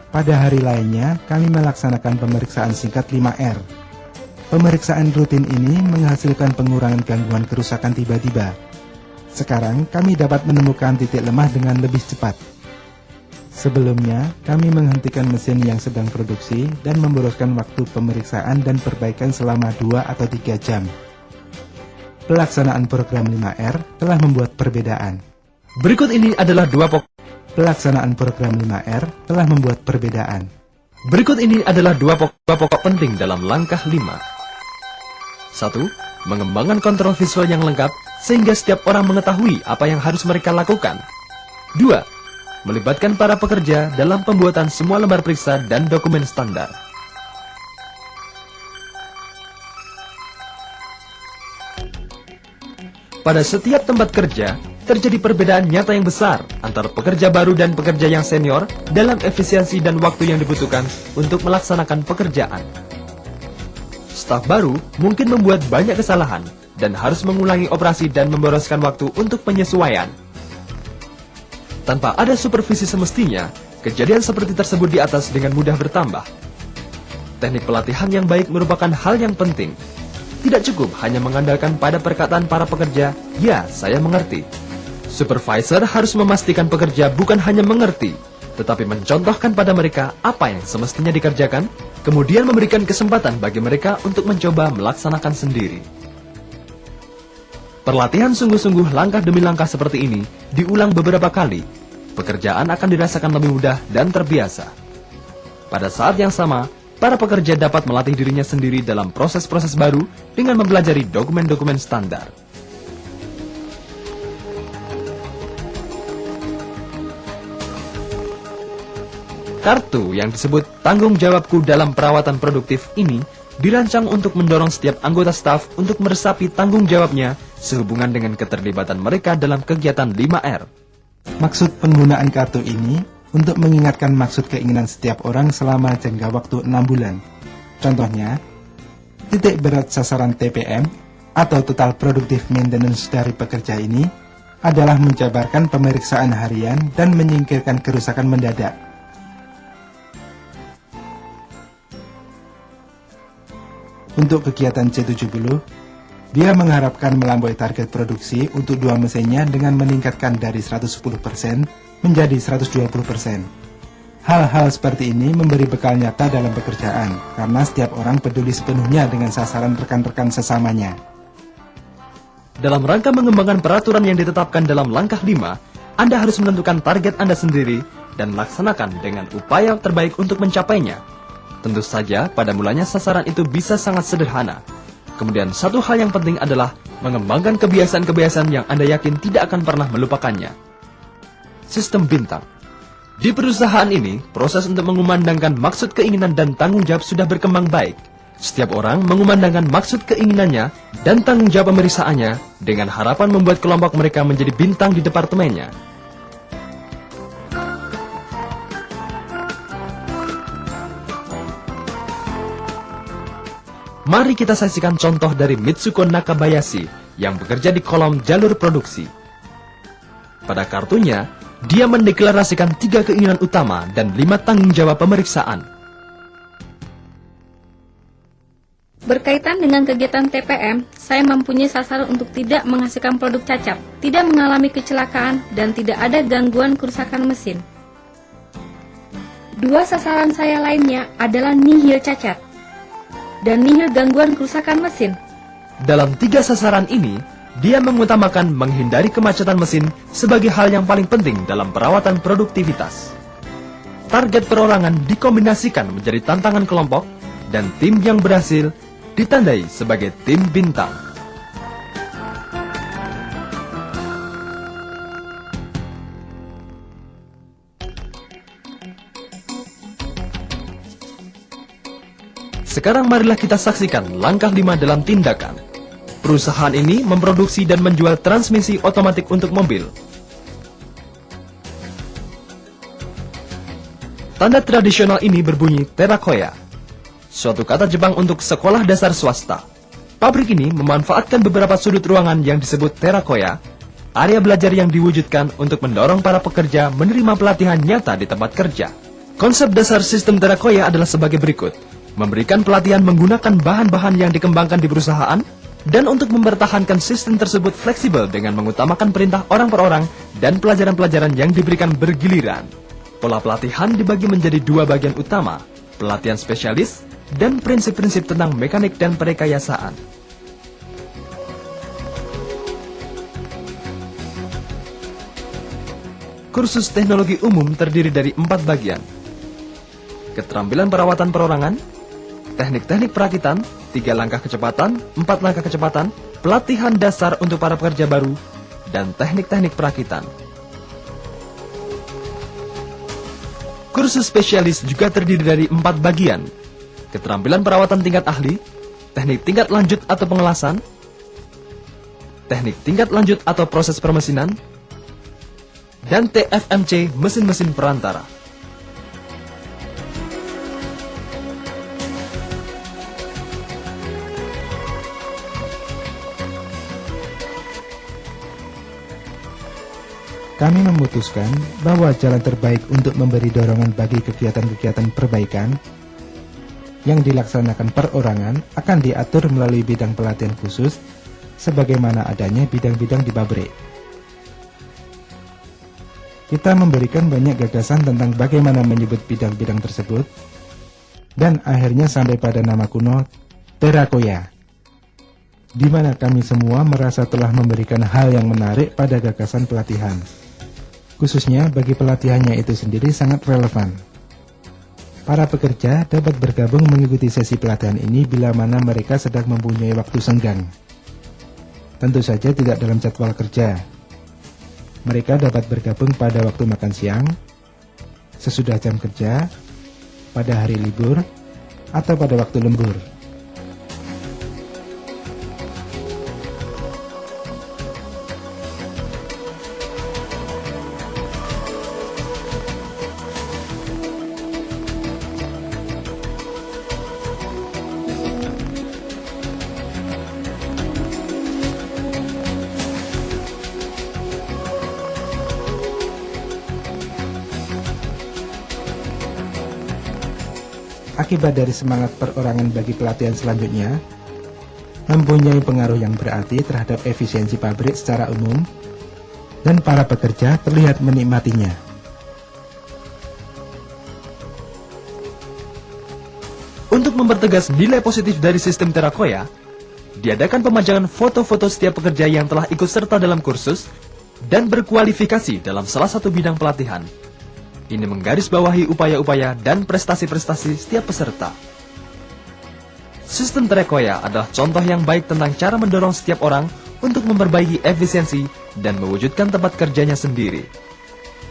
Pada hari lainnya, kami melaksanakan pemeriksaan singkat 5R. Pemeriksaan rutin ini menghasilkan pengurangan gangguan kerusakan tiba-tiba. Sekarang, kami dapat menemukan titik lemah dengan lebih cepat. Sebelumnya, kami menghentikan mesin yang sedang produksi dan memboroskan waktu pemeriksaan dan perbaikan selama 2 atau 3 jam. Pelaksanaan program 5R telah membuat perbedaan. Berikut ini adalah 2 pokok. Pelaksanaan program 5R telah membuat perbedaan. Berikut ini adalah 2 pokok penting dalam langkah 5. 1. Mengembangkan kontrol visual yang lengkap sehingga setiap orang mengetahui apa yang harus mereka lakukan. 2. Melibatkan para pekerja dalam pembuatan semua lembar periksa dan dokumen standar. Pada setiap tempat kerja, terjadi perbedaan nyata yang besar antara pekerja baru dan pekerja yang senior dalam efisiensi dan waktu yang dibutuhkan untuk melaksanakan pekerjaan. Staf baru mungkin membuat banyak kesalahan dan harus mengulangi operasi dan memboroskan waktu untuk penyesuaian. Tanpa ada supervisi semestinya, kejadian seperti tersebut di atas dengan mudah bertambah. Teknik pelatihan yang baik merupakan hal yang penting. Tidak cukup hanya mengandalkan pada perkataan para pekerja, "Ya, saya mengerti." Supervisor harus memastikan pekerja bukan hanya mengerti, tetapi mencontohkan pada mereka apa yang semestinya dikerjakan, kemudian memberikan kesempatan bagi mereka untuk mencoba melaksanakan sendiri. Perlatihan sungguh-sungguh langkah demi langkah seperti ini diulang beberapa kali. Pekerjaan akan dirasakan lebih mudah dan terbiasa. Pada saat yang sama, para pekerja dapat melatih dirinya sendiri dalam proses-proses baru dengan mempelajari dokumen-dokumen standar. Kartu yang disebut tanggung jawabku dalam perawatan produktif ini dirancang untuk mendorong setiap anggota staf untuk meresapi tanggung jawabnya sehubungan dengan keterlibatan mereka dalam kegiatan 5R. Maksud penggunaan kartu ini untuk mengingatkan maksud keinginan setiap orang selama jangka waktu 6 bulan. Contohnya, titik berat sasaran TPM atau Total Productive Maintenance dari pekerja ini adalah menjabarkan pemeriksaan harian dan menyingkirkan kerusakan mendadak Untuk kegiatan C70, dia mengharapkan melampaui target produksi untuk 2 mesinnya dengan meningkatkan dari 110% menjadi 120%. Hal-hal seperti ini memberi bekal nyata dalam pekerjaan, karena setiap orang peduli sepenuhnya dengan sasaran rekan-rekan sesamanya. Dalam rangka mengembangkan peraturan yang ditetapkan dalam langkah 5, Anda harus menentukan target Anda sendiri dan laksanakan dengan upaya terbaik untuk mencapainya. Tentu saja, pada mulanya sasaran itu bisa sangat sederhana. Kemudian satu hal yang penting adalah mengembangkan kebiasaan-kebiasaan yang Anda yakin tidak akan pernah melupakannya. Sistem bintang. Di perusahaan ini, proses untuk mengumandangkan maksud keinginan dan tanggung jawab sudah berkembang baik. Setiap orang mengumandangkan maksud keinginannya dan tanggung jawab pemeriksaannya dengan harapan membuat kelompok mereka menjadi bintang di departemennya. Mari kita saksikan contoh dari Mitsuko Nakabayashi yang bekerja di kolom jalur produksi. Pada kartunya, dia mendeklarasikan 3 keinginan utama dan 5 tanggung jawab pemeriksaan. Berkaitan dengan kegiatan TPM, saya mempunyai sasaran untuk tidak menghasilkan produk cacat, tidak mengalami kecelakaan, dan tidak ada gangguan kerusakan mesin. 2 sasaran saya lainnya adalah nihil cacat dan nihil gangguan kerusakan mesin. Dalam 3 sasaran ini, dia mengutamakan menghindari kemacetan mesin sebagai hal yang paling penting dalam perawatan produktivitas. Target perorangan dikombinasikan menjadi tantangan kelompok, dan tim yang berhasil ditandai sebagai tim bintang. Sekarang marilah kita saksikan langkah 5 dalam tindakan. Perusahaan ini memproduksi dan menjual transmisi otomatik untuk mobil. Tanda tradisional ini berbunyi terakoya, suatu kata Jepang untuk sekolah dasar swasta. Pabrik ini memanfaatkan beberapa sudut ruangan yang disebut terakoya, area belajar yang diwujudkan untuk mendorong para pekerja menerima pelatihan nyata di tempat kerja. Konsep dasar sistem terakoya adalah sebagai berikut: memberikan pelatihan menggunakan bahan-bahan yang dikembangkan di perusahaan, dan untuk mempertahankan sistem tersebut fleksibel dengan mengutamakan perintah orang per orang dan pelajaran-pelajaran yang diberikan bergiliran. Pola pelatihan dibagi menjadi 2 bagian utama, pelatihan spesialis dan prinsip-prinsip tentang mekanik dan perekayasaan. Kursus teknologi umum terdiri dari 4 bagian: keterampilan perawatan perorangan, teknik-teknik perakitan, 3 langkah kecepatan, 4 langkah kecepatan, pelatihan dasar untuk para pekerja baru, dan teknik-teknik perakitan. Kursus spesialis juga terdiri dari 4 bagian: keterampilan perawatan tingkat ahli, teknik tingkat lanjut atau pengelasan, teknik tingkat lanjut atau proses permesinan, dan TFMC mesin-mesin perantara. Kami memutuskan bahwa jalan terbaik untuk memberi dorongan bagi kegiatan-kegiatan perbaikan yang dilaksanakan perorangan akan diatur melalui bidang pelatihan khusus sebagaimana adanya bidang-bidang di pabrik. Kita memberikan banyak gagasan tentang bagaimana menyebut bidang-bidang tersebut, dan akhirnya sampai pada nama kuno Terakoya, di mana kami semua merasa telah memberikan hal yang menarik pada gagasan pelatihan. Khususnya bagi pelatihannya itu sendiri sangat relevan. Para pekerja dapat bergabung mengikuti sesi pelatihan ini bila mana mereka sedang mempunyai waktu senggang. Tentu saja tidak dalam jadwal kerja. Mereka dapat bergabung pada waktu makan siang, sesudah jam kerja, pada hari libur, atau pada waktu lembur. akibat dari semangat perorangan bagi pelatihan selanjutnya, mempunyai pengaruh yang berarti terhadap efisiensi pabrik secara umum, dan para pekerja terlihat menikmatinya. Untuk mempertegas nilai positif dari sistem Terakoya, diadakan pemajangan foto-foto setiap pekerja yang telah ikut serta dalam kursus dan berkualifikasi dalam salah satu bidang pelatihan. Ini menggarisbawahi upaya-upaya dan prestasi-prestasi setiap peserta. Sistem Terakoya adalah contoh yang baik tentang cara mendorong setiap orang untuk memperbaiki efisiensi dan mewujudkan tempat kerjanya sendiri.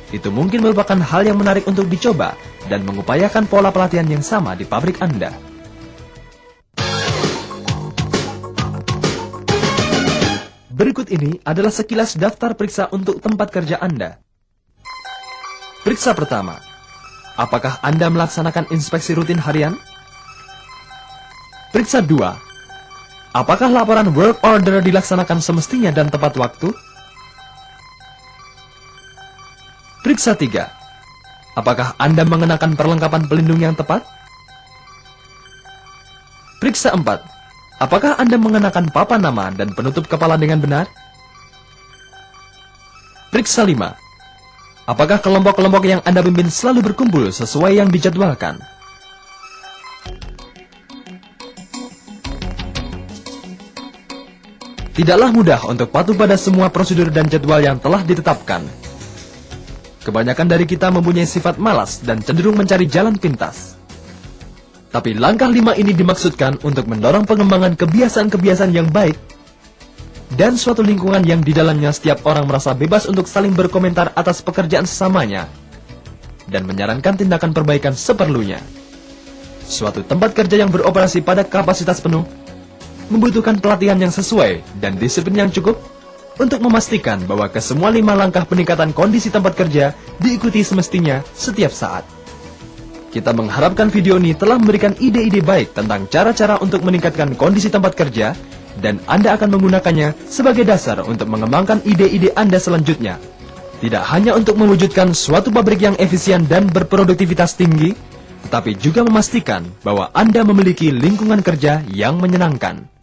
Itu mungkin merupakan hal yang menarik untuk dicoba dan mengupayakan pola pelatihan yang sama di pabrik Anda. Berikut ini adalah sekilas daftar periksa untuk tempat kerja Anda. Periksa pertama, apakah Anda melaksanakan inspeksi rutin harian? Periksa 2, apakah laporan work order dilaksanakan semestinya dan tepat waktu? Periksa 3, apakah Anda mengenakan perlengkapan pelindung yang tepat? Periksa 4, apakah Anda mengenakan papan nama dan penutup kepala dengan benar? Periksa 5, apakah kelompok-kelompok yang Anda pimpin selalu berkumpul sesuai yang dijadwalkan? Tidaklah mudah untuk patuh pada semua prosedur dan jadwal yang telah ditetapkan. Kebanyakan dari kita mempunyai sifat malas dan cenderung mencari jalan pintas. Tapi langkah 5 ini dimaksudkan untuk mendorong pengembangan kebiasaan-kebiasaan yang baik dan suatu lingkungan yang di dalamnya setiap orang merasa bebas untuk saling berkomentar atas pekerjaan sesamanya dan menyarankan tindakan perbaikan seperlunya. Suatu tempat kerja yang beroperasi pada kapasitas penuh membutuhkan pelatihan yang sesuai dan disiplin yang cukup untuk memastikan bahwa kesemua 5 langkah peningkatan kondisi tempat kerja diikuti semestinya setiap saat. Kita mengharapkan video ini telah memberikan ide-ide baik tentang cara-cara untuk meningkatkan kondisi tempat kerja, dan Anda akan menggunakannya sebagai dasar untuk mengembangkan ide-ide Anda selanjutnya. Tidak hanya untuk mewujudkan suatu pabrik yang efisien dan berproduktivitas tinggi, tetapi juga memastikan bahwa Anda memiliki lingkungan kerja yang menyenangkan.